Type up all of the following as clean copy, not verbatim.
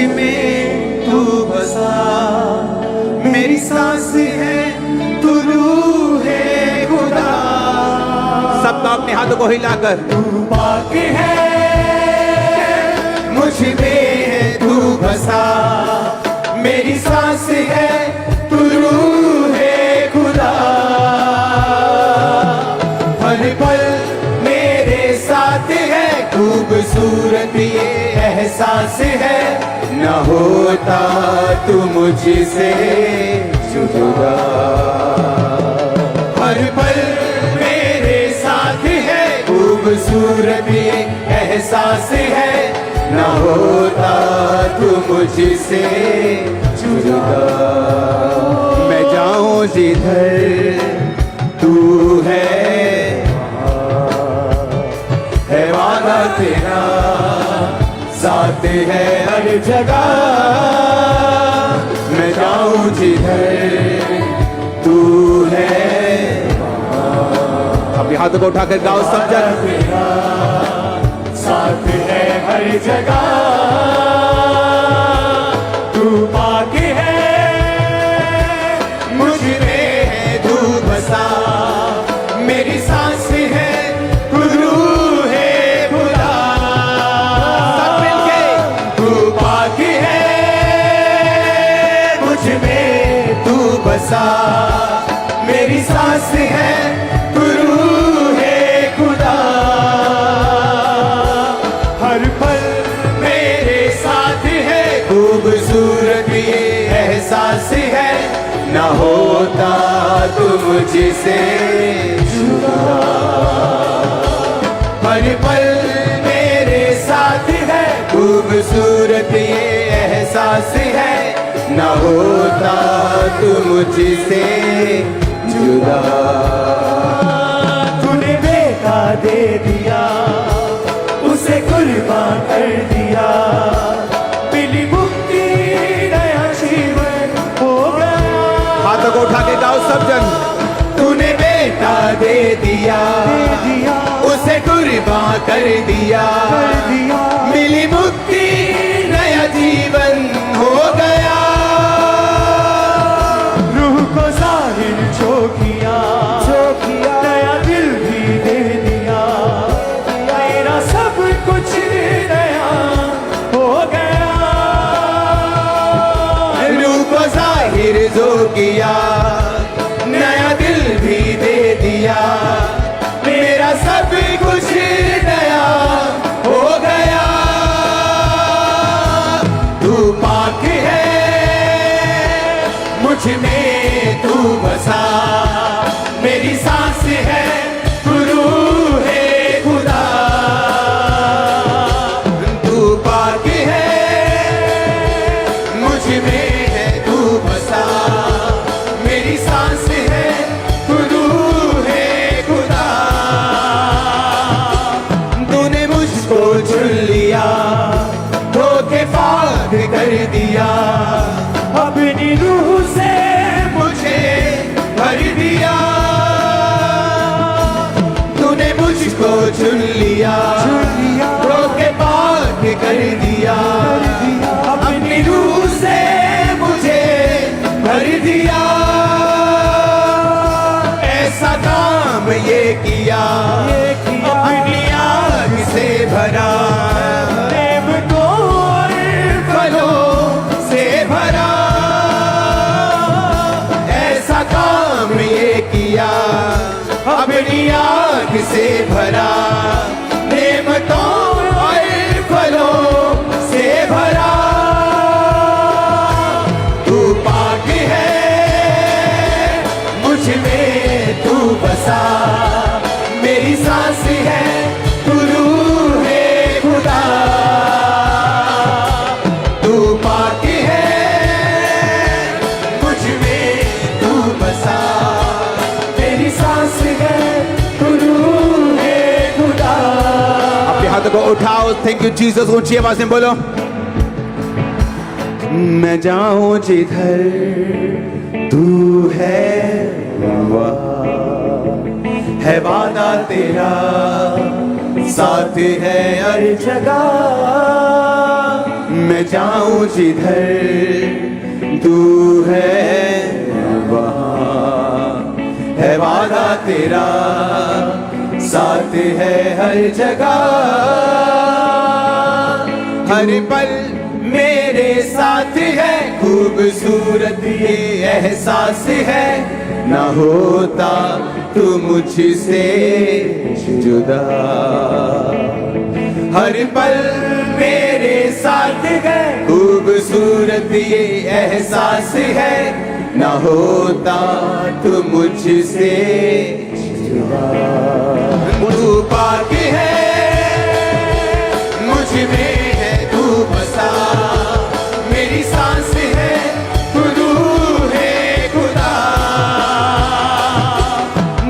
में तू बसा, मेरी सांस है तू रूह है खुदा। सब तो अपने हाथों को हिलाकर तू पाक है, मुझ में है तू बसा, मेरी सांस है तू रूह है खुदा। हर पल मेरे साथ है, खूबसूरत ये एहसास है, न होता तू मुझसे जुदा। हर पल मेरे साथ है, खूबसूरत ये एहसास है, न होता तू मुझसे जुदा। मैं जाऊं जिधर तू है वादा तेरा साथ है हर जगह। मैं जाऊं जिधर तू है, अपने हाथों को उठाकर गाओ सब जन। तेरा साथ है हर जगह। तू पाक है, मुझ में है तू बसा, मेरी सांस है तू रूह है खुदा। सब मिलके तू पाक है, मुझ में तू बसा, मेरी सांस है तू रूह है खुदा। हर पल मेरे साथ है, खूबसूरत ये एहसास है, न होता तू मुझसे जुदा। हर पल मेरे साथ है, खूबसूरत ये एहसास है, न होता तू मुझसे जुदा। तूने बेटा दे दिया, उसे कुर्बान कर दिया, मिली मुक्ति नया जीवन हो गया। हाथों को उठा के गाओ सब जन। तूने बेटा दे दिया, उसे कुर्बान कर दिया, मिली मुक्ति नया जीवन हो गया। रूह को जाहिर जो किया, नया दिल भी दे दिया, मेरा सब कुछ नया हो गया। रूह को जाहिर जो किया, नया दिल भी दे दिया, मेरा सब कुछ नया हो गया। तू पाक है, मुझ में तू बसा, मेरी सांस है तू रूह है खुदा। तू पाक है, मुझ में है तू बसा, मुझको चुन लिया, धोखे पाक कर दिया, अपनी रूह से मुझे भर दिया। ऐसा काम ये किया, अपनी आग से भरा, नेमतों और फलों से भरा। ऐसा काम ये किया, अपनी आग से भरा, नेमतों और फलों से भरा। तू पाक है, मुझ में तू बसा, मेरी सांस है, तू रूह है खुदा। तू पाक है, मुझ में तू बसा, मेरी सांस है, तू रूह है खुदा। अपने हाथों को उठाओ, थैंक यू जीसस, ऊंची आवाज में बोलो। मैं जाऊं जिधर तू है वहाँ है वादा तेरा, साथ है हर जगह। मैं जाऊं जिधर तू है वहाँ है वादा तेरा, साथ है हर जगह। हर पल मेरे साथ है, खूबसूरत ये एहसास है, न होता तू मुझसे जुदा। हर पल मेरे साथ है, खूबसूरत ये एहसास है, न होता तू मुझसे जुदा। तू पाक है, मुझ में है तू बसा, मेरी सांस है, तू रूह है खुदा।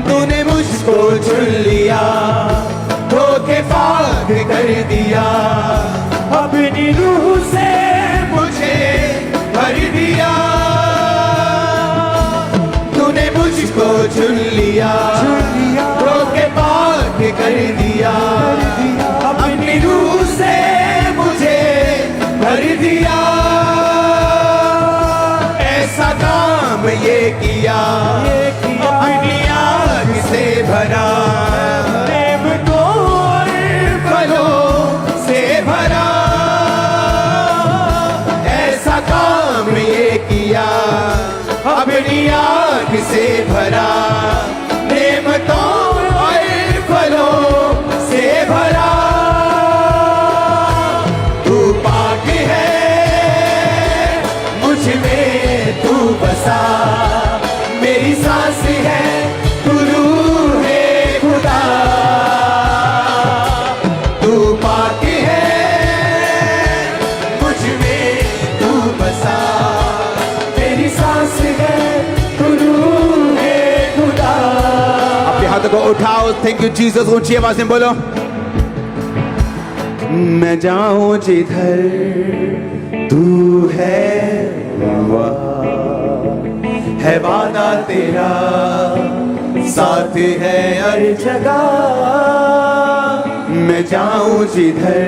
तूने मुझको चुन लिया, धोखे पाक कर दिया, अपनी रूह से मुझे भर दिया। तूने मुझको चुन लिया, धोखे पाक कर दिया, अपनी रूह से मुझे भर दिया। ऐसा काम ये किया, अपनी आग से भरा, नेमतों और फलों से भरा। ऐसा काम ये किया, अपनी आग से भरा, नेमतों और फलों से भरा। तू पाक है, मुझ में तू बसा, मेरी सांस है, तू रूह है खुदा। तू पाक है, मुझ में तू बसा, मेरी सांस है, तू रूह है खुदा। अपने हाथों को उठाओ, थैंक यू जीसस, ऊंची आवाज में बोलो। मैं जाऊं जिधर तू है वहाँ है वादा तेरा, साथ है हर जगह। मैं जाऊं जिधर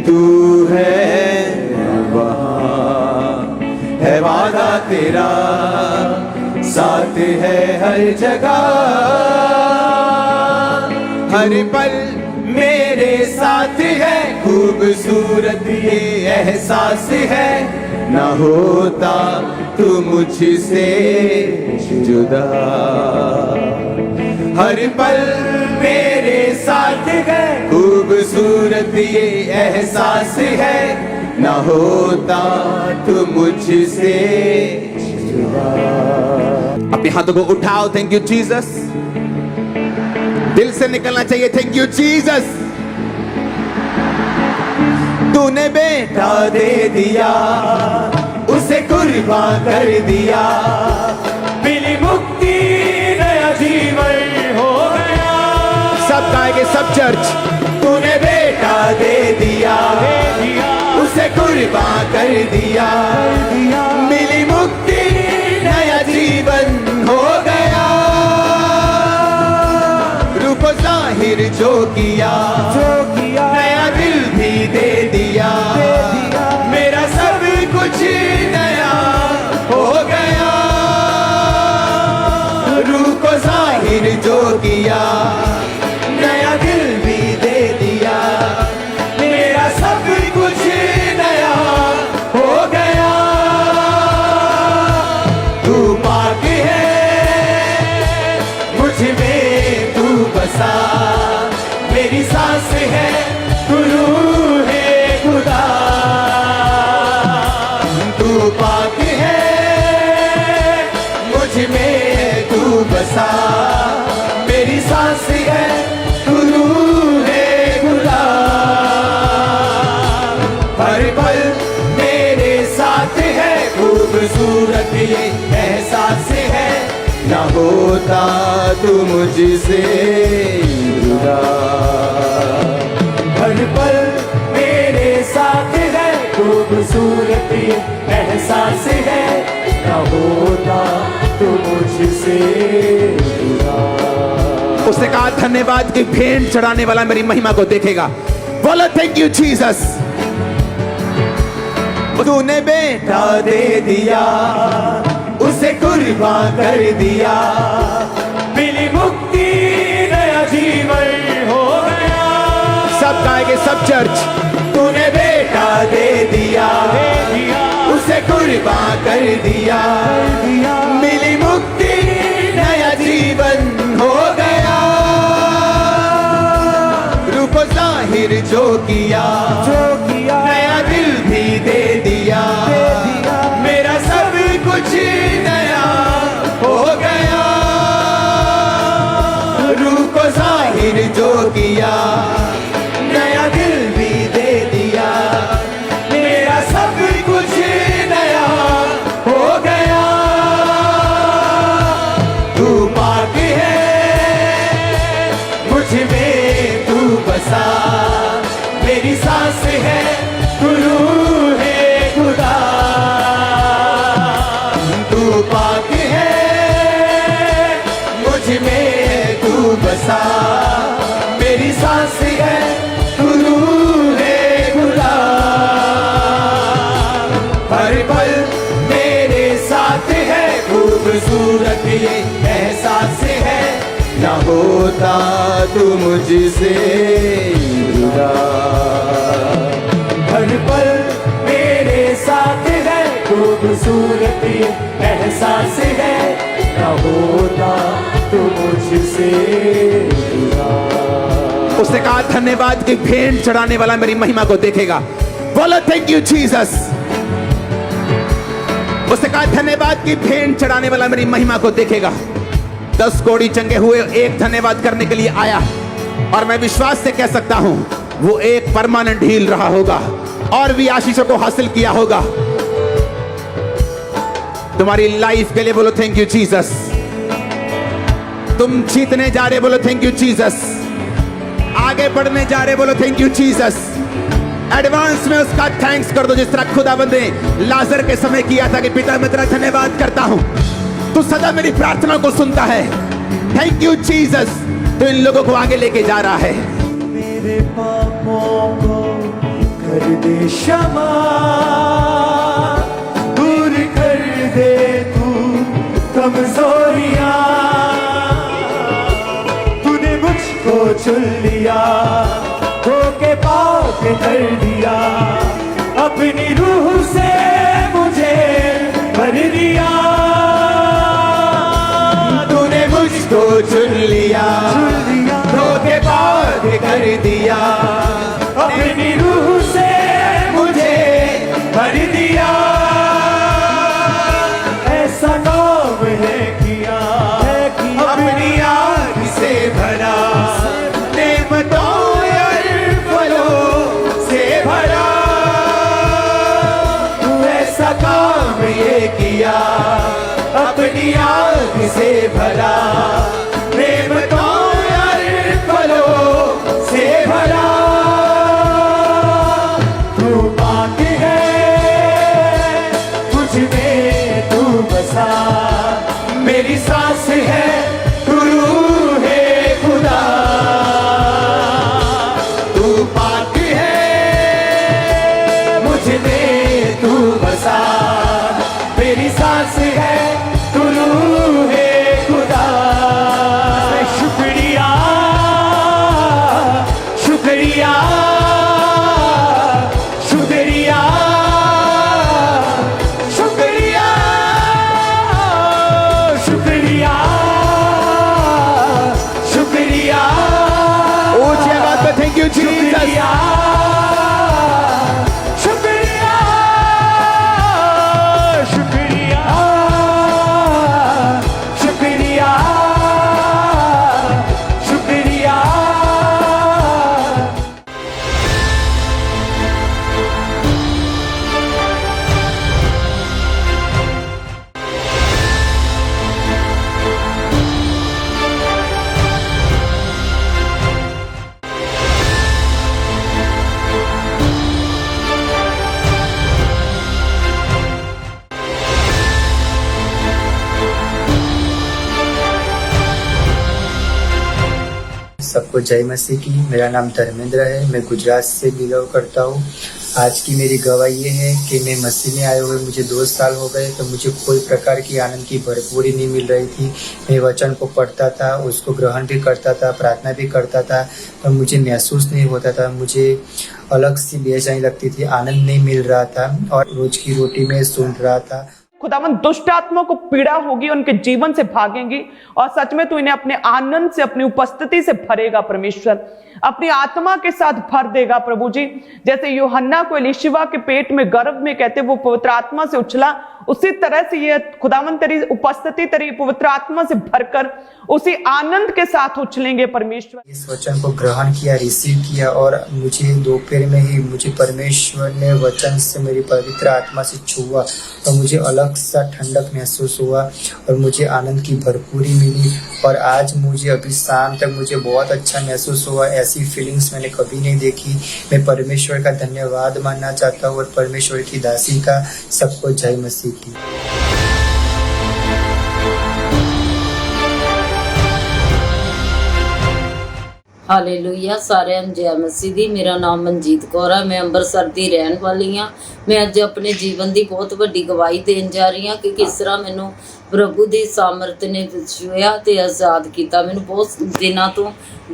तू है वहाँ है वादा तेरा, साथ है हर जगह। हर पल मेरे साथ है, खूबसूरत ये एहसास है, न होता तू मुझसे जुदा। हर पल मेरे साथ है, खूबसूरत ये एहसास है, न होता तू मुझसे जुदा। अपने हाथों को उठाओ, थैंक यू जीसस। दिल से निकलना चाहिए, थैंक यू जीसस। तूने बेटा दे दिया, उसे कुर्बान कर दिया, मिली मुक्ति, नया जीवन हो गया। सब गाएंगे, सब चर्च। तूने बेटा दे दिया, उसे कुर्बान कर दिया, मिली मुक्ति, नया जीवन हो गया। को जाहिर जो किया, नया दिल भी दे दिया, मेरा सब कुछ नया हो गया। रूह को जाहिर जो किया, नया दिल भी दे दिया, मेरा सब कुछ नया हो गया। तू पाक है, मुझ में तू बसा, मेरी सांस है, तू रूह है खुदा। तू पाक है, मुझ में तू बसा, मेरी सांस है, तू रूह है खुदा। हर पल मेरे साथ है, खूबसूरत ये एहसास है, ना होता तू मुझसे जुदा। हर पल मेरे साथ है, खूबसूरत ये एहसास है, ना होता तू मुझसे जुदा। उसने कहा धन्यवाद की भेंट चढ़ाने वाला मेरी महिमा को देखेगा। बोलो थैंक यू जीसस। तूने बेटा दे दिया, उसे कुर्बान कर दिया, मिली मुक्ति, नया जीवन हो गया। सब गाएंगे, सब चर्च। तूने बेटा दे दिया, उसे कुर्बान कर दिया, मिली मुक्ति, नया जीवन हो गया। रूह को जाहिर जो किया, नया दिल भी दे दिया, मेरा सब कुछ नया हो गया। रूह को जाहिर जो किया, नया दिल भी दे दिया, मेरा सब कुछ नया हो गया। तू पाक है, मुझ में तू बसा, मेरी सांस है, तू रूह है खुदा। तू पाक है, मुझ में तू बसा, मेरी सांस है, तू रूह है खुदा। हर पल मेरे साथ है, खूबसूरत ये एहसास है, ना होता तू मुझसे जुदा। हर पल मेरे साथ है, खूबसूरत ये एहसास है, ना होता तू मुझसे जुदा। उसने कहा धन्यवाद की भेंट चढ़ाने वाला मेरी महिमा को देखेगा। बोलो थैंक यू जीसस। उसने कहा धन्यवाद की भेंट चढ़ाने वाला मेरी महिमा को देखेगा। 10 कोड़ी चंगे हुए एक धन्यवाद करने के लिए आया, और मैं विश्वास से कह सकता हूं वो एक परमानेंट हील रहा होगा और भी आशीषों को हासिल किया होगा। तुम्हारी लाइफ के लिए बोलो थैंक यू जीसस। तुम जीतने जा रहे, बोलो थैंक यू जीसस। आगे बढ़ने जा रहे, बोलो थैंक यू जीसस। एडवांस में उसका थैंक्स कर दो, जिस तरह खुदावंद ने लाजर के समय किया था कि पिता मैं तेरा धन्यवाद करता हूं, तू सदा मेरी प्रार्थना को सुनता है। Thank you Jesus. तो इन लोगों को आगे लेके जा रहा है। मेरे पापों को कर दे क्षमा, दूर कर दे तू कमजोरियां। तूने मुझको चुन लिया, होके पाक कर दिया, अपनी रूह से मुझे भर दिया। तूने मुझको चुन लिया, होके पाक कर दिया, अपनी रूह से मुझे भर दिया। ऐसा काम है किया, अपनी आग से भरा, नेमतों और फलों से भरा। तू ऐसा काम ये किया, अपनी आग से भरा, नेमतों और फलों से भरा। you, Jesus. शुक्रिया, शुक्रिया, शुक्रिया, शुक्रिया। सबको जय मसीह की। मेरा नाम धर्मेंद्र है, मैं गुजरात से बिलोंग करता हूँ। आज की मेरी गवाही ये है कि मैं मसीह में आए हुए मुझे 2 साल हो गए, तो मुझे कोई प्रकार की आनंद की भरपूरी नहीं मिल रही थी। मैं वचन को पढ़ता था, उसको ग्रहण भी करता था, प्रार्थना भी करता था, पर मुझे महसूस नहीं होता था। मुझे अलग सी बेचैनी लगती थी, आनंद नहीं मिल रहा था और रोज की रोटी में सुन रहा था। खुदावन दुष्ट आत्मा को पीड़ा होगी, उनके जीवन से भागेंगी और सच में तू इन्हें अपने आनंद से, अपनी उपस्थिति से भरेगा परमेश्वर, अपनी आत्मा के साथ भर देगा प्रभु जी। जैसे यूहन्ना को एलीशिबा के पेट में गर्भ में कहते वो पवित्र आत्मा से उछला, उसी तरह से ये खुदावन तेरी उपस्थिति तेरी पवित्र आत्मा से भरकर उसी आनंद के साथ उछलेंगे परमेश्वर। इस वचन को ग्रहण किया, रिसीव किया और मुझे दोपहर में ही मुझे परमेश्वर ने वचन से मेरी पवित्र आत्मा से छुआ और मुझे अलग सा ठंडक महसूस हुआ और मुझे आनंद की भरपूरी मिली। और आज मुझे अभी शाम तक मुझे बहुत अच्छा महसूस हुआ। ऐसी फीलिंग्स मैंने कभी नहीं देखी। मैं परमेश्वर का धन्यवाद मानना चाहता हूँ और परमेश्वर की दासी का। सबको जय मसीह की। ਹਾਲੇਲੂਇਆ। ਸਾਰਿਆਂ ਨੂੰ ਜੈ ਮਸੀਹ ਦੀ। ਮੇਰਾ ਨਾਮ ਮਨਜੀਤ ਕੌਰ ਹੈ, ਮੈਂ ਅੰਮ੍ਰਿਤਸਰ ਦੀ ਰਹਿਣ ਵਾਲੀ ਹਾਂ। ਮੈਂ ਅੱਜ ਆਪਣੇ ਜੀਵਨ ਦੀ ਬਹੁਤ ਵੱਡੀ ਗਵਾਹੀ ਦੇਣ ਜਾ ਰਹੀ ਹਾਂ ਕਿ ਕਿਸ ਤਰ੍ਹਾਂ ਮੈਨੂੰ ਪ੍ਰਭੂ ਦੀ ਸਾਮਰਥ ਨੇ ਛੂਹਿਆ ਤੇ ਆਜ਼ਾਦ ਕੀਤਾ। ਮੈਨੂੰ ਬਹੁਤ ਦਿਨਾਂ ਤੋਂ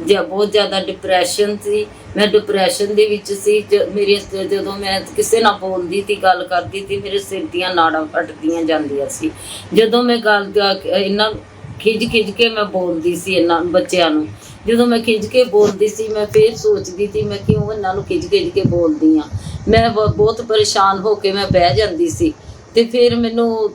ਬਹੁਤ ਜ਼ਿਆਦਾ ਡਿਪਰੈਸ਼ਨ ਸੀ। ਮੈਂ ਡਿਪਰੈਸ਼ਨ ਦੇ ਵਿੱਚ ਸੀ। ਜਦੋਂ ਮੈਂ ਕਿਸੇ ਨਾਲ ਬੋਲਦੀ ਸੀ, ਗੱਲ ਕਰਦੀ ਸੀ, ਮੇਰੇ ਸਿਰ ਦੀਆਂ ਨਾੜਾਂ ਫਟਦੀਆਂ ਜਾਂਦੀਆਂ ਸੀ। ਜਦੋਂ ਮੈਂ ਗੱਲ ਇਹਨਾਂ ਖਿੱਚ ਕੇ ਮੈਂ ਬੋਲਦੀ ਸੀ ਇਹਨਾਂ ਬੱਚਿਆਂ ਨੂੰ। ਜਦੋਂ ਮੈਂ ਖਿੱਚ ਕੇ ਬੋਲਦੀ ਸੀ, ਮੈਂ ਫਿਰ ਸੋਚਦੀ ਸੀ ਮੈਂ ਕਿਉਂ ਇਹਨਾਂ ਨੂੰ ਖਿੱਚ ਕੇ ਬੋਲਦੀ ਹਾਂ। ਮੈਂ ਬਹੁਤ ਪਰੇਸ਼ਾਨ ਹੋ ਕੇ ਮੈਂ ਬਹਿ ਜਾਂਦੀ ਸੀ। ਤੇ ਫਿਰ ਮੈਨੂੰ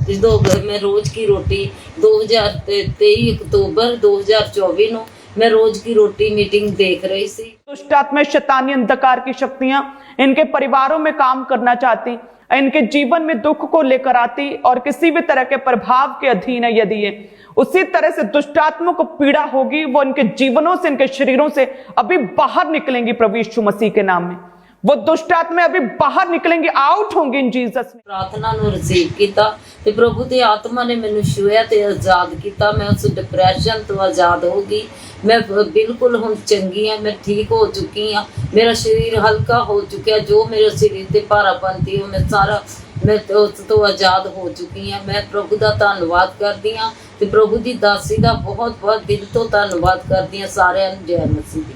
ਜਦੋਂ ਮੈਂ ਰੋਜ਼ ਕੀ ਰੋਟੀ 2023 अक्टूबर 2024 ਨੂੰ मैं रोज की रोटी मीटिंग देख रही थी। दुष्ट आत्मा शैतानी अंधकार की शक्तियां इनके परिवारों में काम करना चाहती, इनके जीवन में दुख को लेकर आती और किसी भी तरह के प्रभाव के अधीन है यदि ये उसी तरह से दुष्ट आत्मा को पीड़ा होगी, वो इनके जीवनों से, इनके शरीरों से अभी बाहर निकलेंगी प्रभु यीशु मसीह के नाम में। वो दुष्ट आत्मा अभी बाहर निकलेंगे, आउट होंगे इन जीसस में। प्रार्थना ਨੂੰ ਰਿਸੀਵ ਕੀਤਾ ਤੇ ਪ੍ਰਭੂ ਦੀ ਆਤਮਾ ਨੇ ਮੈਨੂੰ ਛੂਹਿਆ ਤੇ ਆਜ਼ਾਦ ਕੀਤਾ। ਮੈਂ ਉਸ ਡਿਪਰੈਸ਼ਨ ਤੋਂ ਆਜ਼ਾਦ ਹੋ ਗਈ। ਮੈਂ ਬਿਲਕੁਲ ਹੁਣ ਚੰਗੀ ਹਾਂ, ਮੈਂ ਠੀਕ ਹੋ ਚੁੱਕੀ ਹਾਂ। ਮੇਰਾ ਸਰੀਰ ਹਲਕਾ ਹੋ ਚੁੱਕਿਆ। ਜੋ ਮੇਰੇ ਸਰੀਰ ਤੇ ਭਾਰਾਪਨ ਸੀ ਉਹ ਮੈਂ ਉਸ ਤੋਂ ਆਜ਼ਾਦ ਹੋ ਚੁੱਕੀ ਹਾਂ। ਮੈਂ ਪ੍ਰਭੂ ਦਾ ਧੰਨਵਾਦ ਕਰਦੀ ਹਾਂ ਤੇ ਪ੍ਰਭੂ ਦੀ ਦਾਸੀ ਦਾ ਬਹੁਤ ਬਹੁਤ ਦਿਲ ਤੋਂ ਧੰਨਵਾਦ ਕਰਦੀ ਹਾਂ। ਸਾਰਿਆਂ ਨੂੰ ਜੈ ਮਸੀਹ ਦੀ।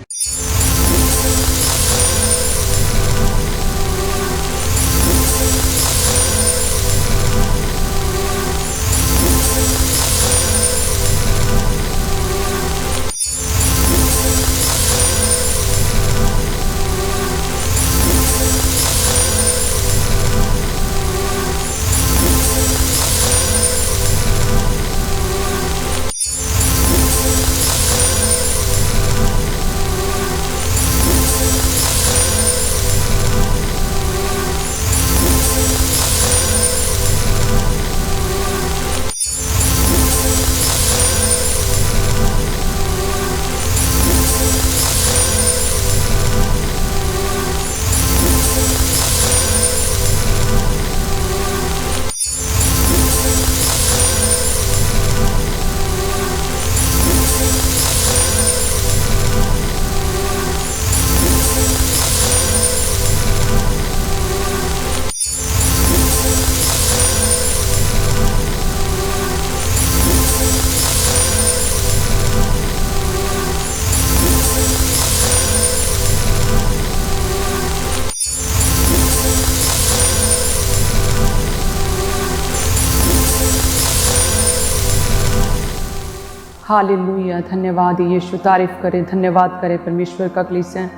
हालेलुया। धन्यवाद यीशु, तारीफ करें, धन्यवाद करें परमेश्वर का कलीसिया।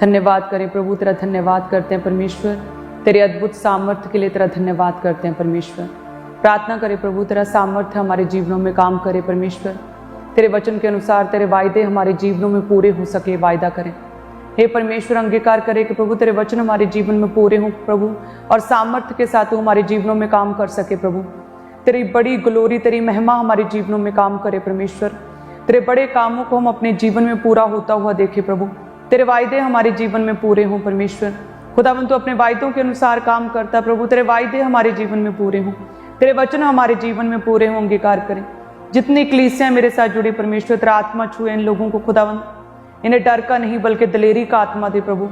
धन्यवाद करें प्रभु, तेरा धन्यवाद करते हैं परमेश्वर, तेरे अद्भुत सामर्थ्य के लिए तेरा धन्यवाद करते हैं परमेश्वर। प्रार्थना करें प्रभु, तेरा सामर्थ्य हमारे जीवनों में काम करे परमेश्वर। तेरे वचन के अनुसार तेरे वायदे हमारे जीवनों में पूरे हो सके, वायदा करें हे परमेश्वर। अंगीकार करे कि प्रभु तेरे वचन हमारे जीवन में पूरे हों प्रभु, और सामर्थ्य के साथ वो हमारे जीवनों में काम कर सके प्रभु। तेरी बड़ी ग्लोरी, तेरी महिमा हमारे जीवनों में काम करे परमेश्वर। तेरे बड़े कामों को हम अपने जीवन में पूरा होता हुआ देखे प्रभु। तेरे वायदे हमारे जीवन में पूरे हों परमेश्वर। खुदावन तू अपने वायदों के अनुसार काम करता प्रभु, तेरे वायदे हमारे जीवन में पूरे हों, तेरे वचन हमारे जीवन में पूरे हों। अंगीकार करें जितनी कलीसियां मेरे साथ जुड़ी परमेश्वर, तेरा आत्मा छुए इन लोगों को खुदावन। इन्हें डर का नहीं बल्कि दिलेरी का आत्मा दे प्रभु,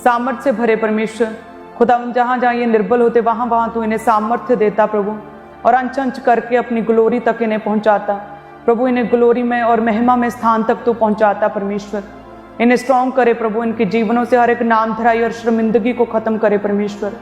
सामर्थ्य से भरे परमेश्वर। खुदावन जहाँ जहाँ ये निर्बल होते वहाँ वहाँ तू इन्हें सामर्थ्य देता प्रभु, और अंच अंच करके अपनी ग्लोरी तक इन्हें पहुँचाता प्रभु। इन्हें ग्लोरी में और महिमा में स्थान तक तू पहुँचाता परमेश्वर। इन्हें स्ट्रॉन्ग करे प्रभु, इनके जीवनों से हर एक नाम धराई और शर्मिंदगी को खत्म करे परमेश्वर।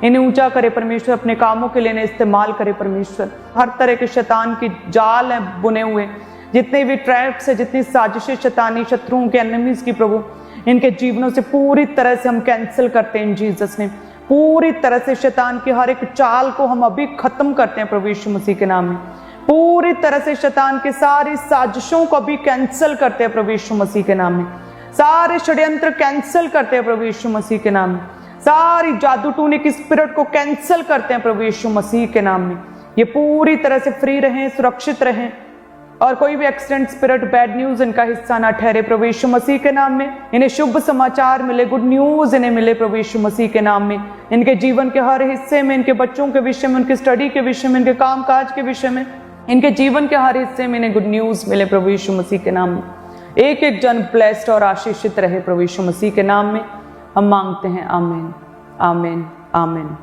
इन्हें ऊंचा करे परमेश्वर, अपने कामों के लिए इन्हें इस्तेमाल करे परमेश्वर। हर तरह के शैतान की जाल है बुने हुए, जितने भी ट्रैप्स है, जितनी साजिशें शैतानी शत्रुओं के एनिमीज की प्रभु, इनके जीवनों से पूरी तरह से हम कैंसिल करते हैं इन जीसस ने। पूरी तरह से शैतान की हर एक चाल को हम अभी खत्म करते हैं प्रभु यीशु मसीह के नाम में। पूरी तरह से शैतान की सारी साजिशों को अभी कैंसिल करते हैं प्रभु यीशु मसीह के नाम में। सारे षड्यंत्र कैंसिल करते हैं प्रभु यीशु मसीह के नाम में। सारी जादू टूने की स्पिरिट को कैंसिल करते हैं प्रभु यीशु मसीह के नाम में। ये पूरी तरह से फ्री रहें, सुरक्षित रहें, और कोई भी एक्सीडेंट स्पिरिट, बैड न्यूज इनका हिस्सा ना ठहरे प्रभु यीशु मसीह के नाम में। इन्हें शुभ समाचार मिले, गुड न्यूज इन्हें मिले प्रभु यीशु मसीह के नाम में। इनके जीवन के हर हिस्से में, इनके बच्चों के विषय में, उनकी स्टडी के विषय में, इनके काम काज के विषय में, इनके जीवन के हर हिस्से में इन्हें गुड न्यूज मिले प्रभु यीशु मसीह के नाम में। एक एक जन ब्लेस्ड और आशीषित रहे प्रभु यीशु मसीह के नाम में हम मांगते हैं। आमीन, आमीन, आमीन।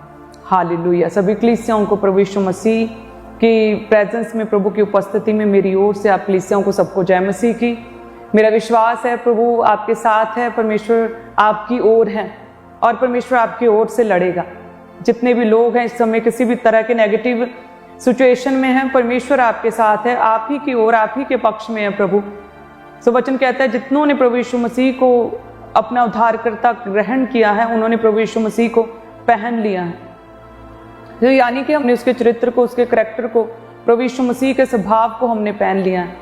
हालेलुया। सभी कलीसियाओं को प्रभु यीशु मसीह की प्रेजेंस में, प्रभु की उपस्थिति में मेरी ओर से आप कलीसियाओं को सबको जय मसीह की। मेरा विश्वास है प्रभु आपके साथ है, परमेश्वर आपकी ओर है, और परमेश्वर आपकी ओर से लड़ेगा। जितने भी लोग हैं इस समय किसी भी तरह के नेगेटिव सिचुएशन में हैं, परमेश्वर आपके साथ है, आप ही की ओर, आप ही के पक्ष में है प्रभु। सो वचन कहता है जितनों ने प्रभु यीशु मसीह को अपना उद्धारकर्ता ग्रहण किया है, उन्होंने प्रभु यीशु मसीह को पहन लिया है। तो यानी कि हमने उसके चरित्र को, उसके करैक्टर को, प्रभु यीशु मसीह के स्वभाव को हमने पहन लिया है।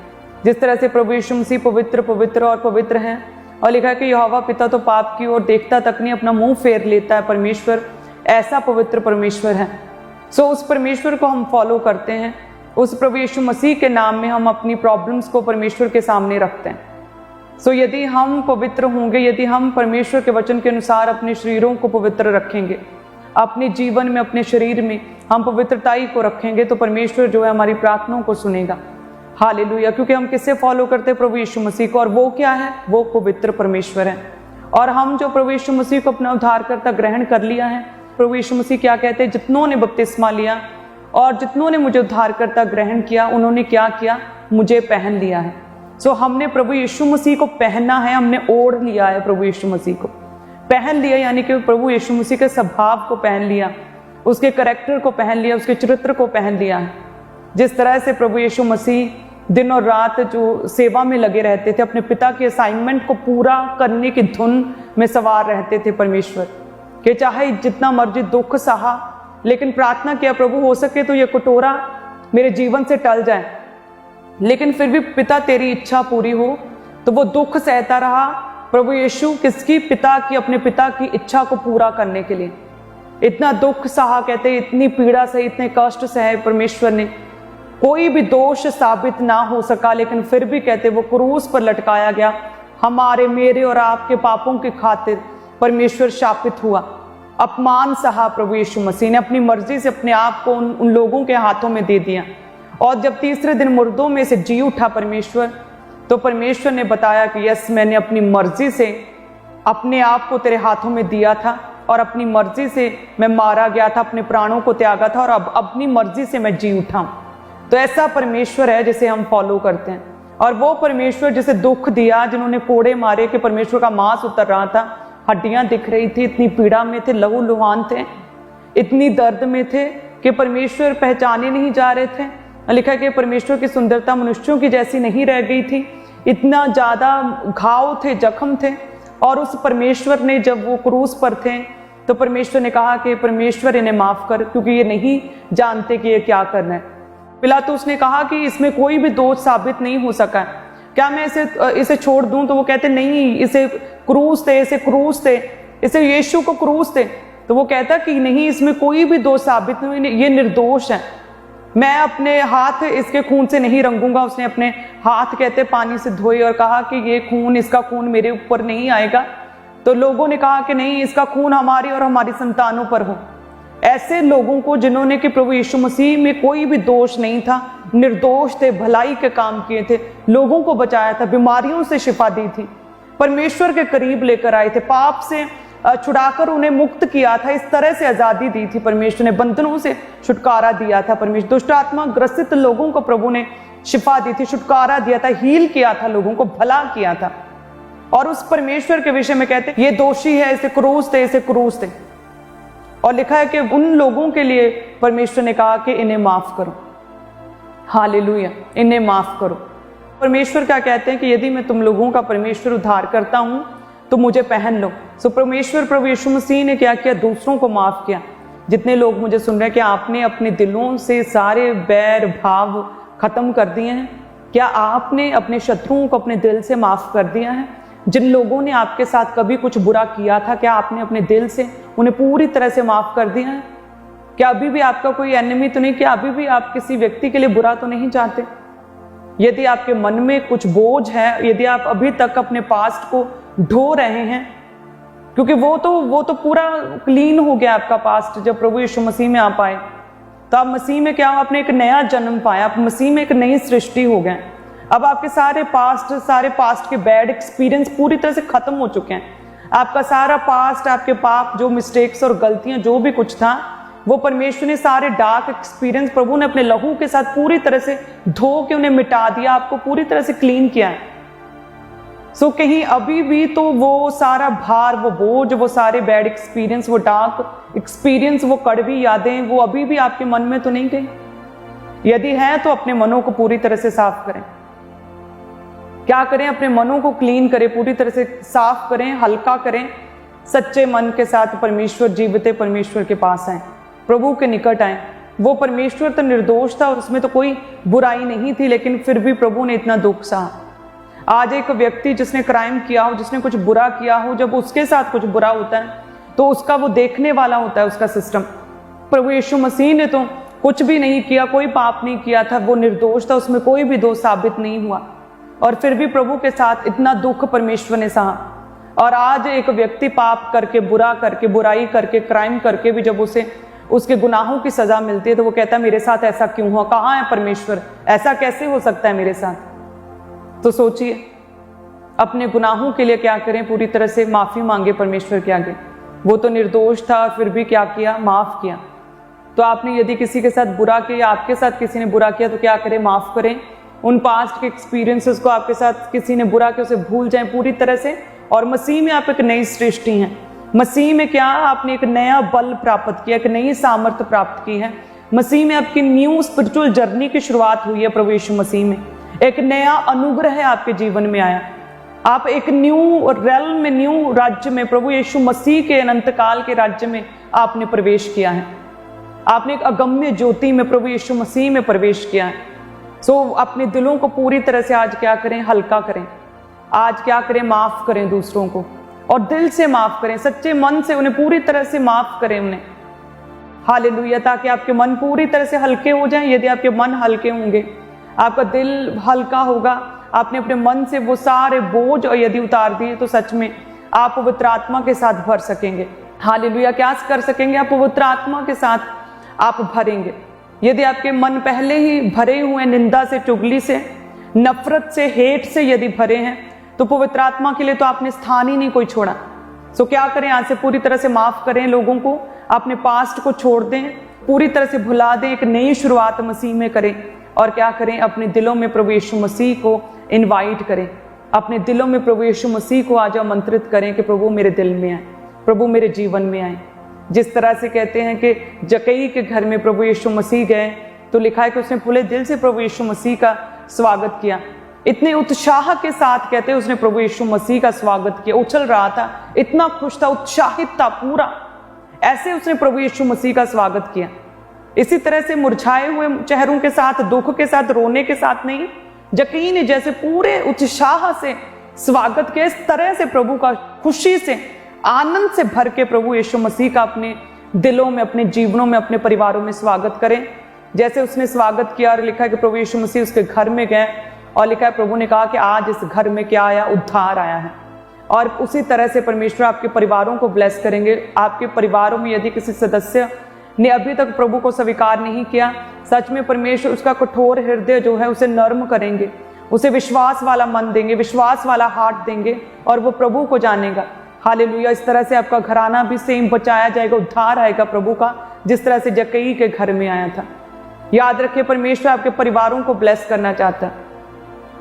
जिस तरह से प्रभु यीशु मसीह पवित्र पवित्र और पवित्र हैं, और लिखा है कि यहोवा पिता तो पाप की ओर देखता तक नहीं, अपना मुंह फेर लेता है। परमेश्वर ऐसा पवित्र परमेश्वर है। सो उस परमेश्वर को हम फॉलो करते हैं। उस प्रभु यीशु मसीह के नाम में हम अपनी प्रॉब्लम्स को परमेश्वर के सामने रखते हैं। सो यदि हम पवित्र होंगे, यदि हम परमेश्वर के वचन के अनुसार अपने शरीरों को पवित्र रखेंगे, अपने जीवन में, अपने शरीर में हम पवित्रताई को रखेंगे, तो परमेश्वर जो है हमारी प्रार्थनाओं को सुनेगा। हालेलुया। क्योंकि हम किससे फॉलो करते हैं? प्रभु यीशु मसीह को, और वो क्या है? वो पवित्र परमेश्वर है। और हम जो प्रभु यीशु मसीह को अपना उद्धारकर्ता ग्रहण कर लिया है, प्रभु यीशु मसीह क्या कहते हैं? जितनों ने बपतिस्मा लिया और जितनों ने मुझे उद्धारकर्ता ग्रहण किया, उन्होंने क्या किया? मुझे पहन लिया है। सो हमने प्रभु यीशु मसीह को पहनना है, हमने ओढ़ लिया है प्रभु यीशु मसीह को। पहन लिया यानी कि प्रभु यीशु मसीह के स्वभाव को पहन लिया, उसके करैक्टर को पहन लिया, उसके चरित्र को पहन लिया है। जिस तरह से प्रभु यीशु मसीह दिन और रात जो सेवा में लगे रहते थे, अपने पिता के असाइनमेंट को पूरा करने की धुन में सवार रहते थे परमेश्वर, कि चाहे जितना मर्जी दुख सहा, लेकिन प्रार्थना किया प्रभु हो सके तो ये कटोरा मेरे जीवन से टल जाए, लेकिन फिर भी पिता तेरी इच्छा पूरी हो। तो वो दुख सहता रहा प्रभु यीशु, किसकी? पिता की, अपने पिता की इच्छा को पूरा करने के लिए। इतना दुख सहा, कहते इतनी पीड़ा सही, इतने कष्ट सहे परमेश्वर ने, कोई भी दोष साबित ना हो सका, लेकिन फिर भी कहते वो क्रूस पर लटकाया गया, हमारे, मेरे और आपके पापों की खातिर परमेश्वर शापित हुआ, अपमान सहा प्रभु यीशु मसीह ने, अपनी मर्जी से अपने आप को उन लोगों के हाथों में दे दिया। और जब तीसरे दिन मुर्दों में से जी उठा परमेश्वर, तो परमेश्वर ने बताया कि यस, मैंने अपनी मर्जी से अपने आप को तेरे हाथों में दिया था, और अपनी मर्जी से मैं मारा गया था, अपने प्राणों को त्यागा था, और अब अपनी मर्जी से मैं जी उठा हूं। तो ऐसा परमेश्वर है जिसे हम फॉलो करते हैं। और वो परमेश्वर जिसे दुख दिया, जिन्होंने कोड़े मारे कि परमेश्वर का मांस उतर रहा था, हड्डियां दिख रही थी, इतनी पीड़ा में थे, लहू लुहान थे, इतनी दर्द में थे कि परमेश्वर पहचाने नहीं जा रहे थे। लिखा है कि परमेश्वर की सुंदरता मनुष्यों की जैसी नहीं रह गई थी, इतना ज़्यादा घाव थे, जख्म थे। और उस परमेश्वर ने जब वो क्रूस पर थे तो परमेश्वर ने कहा कि परमेश्वर इन्हें माफ़ कर, क्योंकि ये नहीं जानते कि ये क्या करना है। पिलातुस ने कहा कि इसमें कोई भी दोष साबित नहीं हो सका है, क्या मैं इसे छोड़ दूं? तो वो कहते नहीं, इसे क्रूस थे, इसे यीशु को क्रूस थे। तो वो कहता कि नहीं, इसमें कोई भी दोष साबित नहीं, ये निर्दोष है, मैं अपने हाथ इसके खून से नहीं रंगूंगा। उसने अपने हाथ कहते पानी से धोए और कहा कि ये खून, इसका खून मेरे ऊपर नहीं आएगा। तो लोगों ने कहा कि नहीं, इसका खून हमारी और हमारी संतानों पर हो। ऐसे लोगों को जिन्होंने कि प्रभु यीशु मसीह में कोई भी दोष नहीं था, निर्दोष थे, भलाई के काम किए थे, लोगों को बचाया था, बीमारियों से शिफा दी थी, परमेश्वर के करीब लेकर आए थे, पाप से छुड़ाकर उन्हें मुक्त किया था, इस तरह से आजादी दी थी परमेश्वर ने, बंधनों से छुटकारा दिया था परमेश्वर। दुष्ट आत्मा ग्रसित लोगों को प्रभु ने शिफा दी थी, छुटकारा दिया था, हील किया था, लोगों को भला किया था। और उस परमेश्वर के विषय में कहते ये दोषी है, इसे क्रूस थे। और लिखा है कि उन लोगों के लिए परमेश्वर ने कहा कि इन्हें माफ करो। हालेलुया, इन्हें माफ करो। परमेश्वर क्या कहते हैं कि यदि मैं तुम लोगों का परमेश्वर उद्धार करता हूं तो मुझे पहन लो। सो परमेश्वर प्रभु यीशु मसीह ने क्या किया? दूसरों को माफ किया। जितने लोग मुझे सुन रहे हैं, क्या आपने अपने दिलों से सारे बैर भाव खत्म कर दिए हैं? क्या आपने अपने शत्रुओं को अपने दिल से माफ कर दिया है? जिन लोगों ने आपके साथ कभी कुछ बुरा किया था, क्या आपने अपने दिल से उन्हें पूरी तरह से माफ कर दिया है? क्या अभी भी आपका कोई एनिमी तो नहीं? क्या अभी भी आप किसी व्यक्ति के लिए बुरा तो नहीं चाहते? यदि आपके मन में कुछ बोझ है, यदि आप अभी तक अपने पास्ट को ढो रहे हैं, क्योंकि वो तो पूरा क्लीन हो गया आपका पास्ट जब प्रभु यीशु मसीह में आप आए। तो आप मसीह में क्या हो? आपने एक नया जन्म पाया, आप मसीह में एक नई सृष्टि हो गए। अब आपके सारे पास्ट के बैड एक्सपीरियंस पूरी तरह से खत्म हो चुके हैं। आपका सारा पास्ट, आपके पाप, जो मिस्टेक्स और गलतियां, जो भी कुछ था, वो परमेश्वर ने सारे डार्क एक्सपीरियंस प्रभु ने अपने लहू के साथ पूरी तरह से धो के उन्हें मिटा दिया, आपको पूरी तरह से क्लीन किया है। सो कहीं अभी भी तो वो सारा भार, वो बोझ, वो सारे बैड एक्सपीरियंस, वो डार्क एक्सपीरियंस, वो कड़वी यादें, वो अभी भी आपके मन में तो नहीं गई? यदि है तो अपने मनों को पूरी तरह से साफ करें। क्या करें? अपने मनों को क्लीन करें, पूरी तरह से साफ करें, हल्का करें। सच्चे मन के साथ परमेश्वर, जीवते परमेश्वर के पास आए, प्रभु के निकट आए। वो परमेश्वर तो निर्दोष था और उसमें तो कोई बुराई नहीं थी, लेकिन फिर भी प्रभु ने इतना दुख सहा। आज एक व्यक्ति जिसने क्राइम किया हो, जिसने कुछ बुरा किया हो, जब उसके साथ कुछ बुरा होता है तो उसका वो देखने वाला होता है, उसका सिस्टम। प्रभु यीशु मसीह ने तो कुछ भी नहीं किया, कोई पाप नहीं किया था, वो निर्दोष था, उसमें कोई भी दोष साबित नहीं हुआ, और फिर भी प्रभु के साथ इतना दुख परमेश्वर ने सहा। और आज एक व्यक्ति पाप करके, बुरा करके, बुराई करके, क्राइम करके भी जब उसे उसके गुनाहों की सजा मिलती है तो वो कहता है मेरे साथ ऐसा क्यों हुआ? कहाँ है परमेश्वर? ऐसा कैसे हो सकता है मेरे साथ? तो सोचिए, अपने गुनाहों के लिए क्या करें? पूरी तरह से माफी मांगे परमेश्वर के आगे। वो तो निर्दोष था, फिर भी क्या किया? माफ किया। तो आपने यदि किसी के साथ बुरा किया, आपके साथ किसी ने बुरा किया, तो क्या करें? माफ करें। उन पास्ट के एक्सपीरियंसेस को, आपके साथ किसी ने बुरा किया, उसे भूल जाएं पूरी तरह से। और मसीह में आप एक नई सृष्टि हैं। मसीह में क्या? आपने एक नया बल प्राप्त किया, एक नई सामर्थ्य प्राप्त की है। मसीह में आपकी न्यू स्पिरिचुअल जर्नी की शुरुआत हुई है। प्रभु यीशु मसीह में एक नया अनुग्रह आपके जीवन में आया। आप एक न्यू रेल्म में, न्यू राज्य में, प्रभु यीशु मसीह के अनंत काल के राज्य में आपने प्रवेश किया है। आपने एक अगम्य ज्योति में, प्रभु यीशु मसीह में प्रवेश किया है। सो अपने दिलों को पूरी तरह से आज क्या करें? हल्का करें। आज क्या करें? माफ करें दूसरों को, और दिल से माफ करें, सच्चे मन से उन्हें पूरी तरह से माफ करें उन्हें। हालेलुया, ताकि आपके मन पूरी तरह से हल्के हो जाएं। यदि आपके मन हल्के होंगे, आपका दिल हल्का होगा, आपने अपने मन से वो सारे बोझ और यदि उतार दिए, तो सच में आप पवित्र आत्मा के साथ भर सकेंगे। हालेलुया, क्या कर सकेंगे? आप पवित्र आत्मा के साथ आप भरेंगे। यदि आपके मन पहले ही भरे हुए निंदा से, चुगली से, नफरत से, हेट से यदि भरे हैं, तो पवित्र आत्मा के लिए तो आपने स्थान ही नहीं कोई छोड़ा। सो क्या करें? आज से पूरी तरह से माफ करें लोगों को, अपने पास्ट को छोड़ दें, पूरी तरह से भुला दें, एक नई शुरुआत मसीह में करें। और क्या करें? अपने दिलों में प्रभु यीशु मसीह को इनवाइट करें। अपने दिलों में प्रभु यीशु मसीह को आज आमंत्रित करें कि प्रभु मेरे दिल में आए, प्रभु मेरे जीवन में आए। जिस तरह से कहते हैं कि जकई के घर में प्रभु यीशु मसीह गए तो लिखा है कि उसने पूरे दिल से प्रभु यीशु मसीह का स्वागत किया। इतने उत्साह के साथ कहते हैं उसने प्रभु यीशु मसीह का स्वागत किया, उछल रहा था, इतना खुश था, उत्साहित था पूरा, ऐसे उसने प्रभु यीशु मसीह का स्वागत किया। इसी तरह से मुरझाए हुए चेहरों के साथ, दुख के साथ, रोने के साथ नहीं, यकीन जैसे पूरे उत्साह से स्वागत किया। इस तरह से प्रभु का खुशी से, आनंद से भर के प्रभु यीशु मसीह का अपने दिलों में, अपने जीवनों में, अपने परिवारों में स्वागत करें। जैसे उसने स्वागत किया और लिखा है कि प्रभु यीशु मसीह उसके घर में गए और लिखा है प्रभु ने कहा कि आज इस घर में क्या आया, उद्धार आया है। और उसी तरह से परमेश्वर आपके परिवारों को ब्लेस करेंगे। आपके परिवारों में यदि किसी सदस्य ने अभी तक प्रभु को स्वीकार नहीं किया, सच में परमेश्वर उसका कठोर हृदय जो है उसे नर्म करेंगे, उसे विश्वास वाला मन देंगे, विश्वास वाला हार्ट देंगे और वो प्रभु को जानेगा। हालेलुया। इस तरह से आपका घराना भी सेम बचाया जाएगा, उद्धार आएगा प्रभु का, जिस तरह से जक्कई के घर में आया था। याद रखिए परमेश्वर आपके परिवारों को ब्लेस करना चाहता है।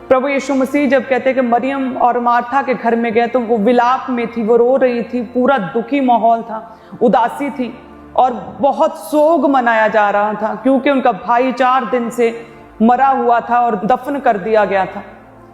प्रभु यीशु मसीह जब कहते हैं कि मरियम और मार्था के घर में गए तो वो विलाप में थी, वो रो रही थी, पूरा दुखी माहौल था, उदासी थी और बहुत सोग मनाया जा रहा था क्योंकि उनका भाई 4 दिन से मरा हुआ था और दफन कर दिया गया था।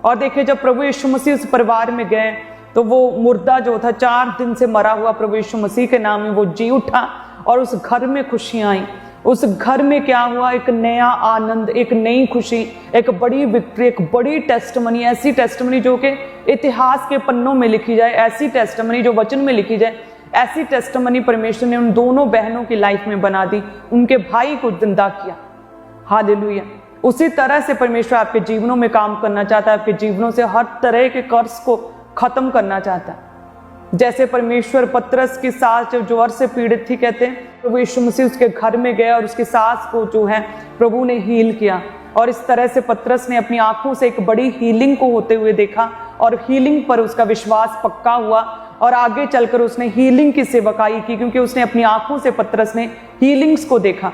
और देखिए जब प्रभु यीशु मसीह उस परिवार में गए तो वो मुर्दा जो था 4 दिन से मरा हुआ प्रभु यीशु मसीह के नाम में वो जी उठा और उस घर में खुशियां आई। उस घर में क्या हुआ, एक नया आनंद, एक नई खुशी, एक बड़ी विक्ट्री, एक बड़ी टेस्टमनी, ऐसी टेस्टमनी जो कि इतिहास के पन्नों में लिखी जाए, ऐसी टेस्टमनी जो वचन में लिखी जाए, ऐसी टेस्टमनी परमेश्वर ने उन दोनों बहनों की लाइफ में बना दी, उनके भाई को जिंदा किया। हालेलुया। उसी तरह से परमेश्वर आपके जीवनों में काम करना चाहता है, आपके जीवनों से हर तरह के कर्ज को खत्म करना चाहता है। जैसे परमेश्वर पतरस की सास जब ज्वर से पीड़ित थी, कहते हैं प्रभु यीशु मसीह उसके घर में गया और उसकी सास को जो है प्रभु ने हील किया। और इस तरह से पतरस ने अपनी आंखों से एक बड़ी हीलिंग को होते हुए देखा और हीलिंग पर उसका विश्वास पक्का हुआ और आगे चलकर उसने हीलिंग की सेवकाई की, क्योंकि उसने अपनी आंखों से पतरस ने हीलिंग्स को देखा।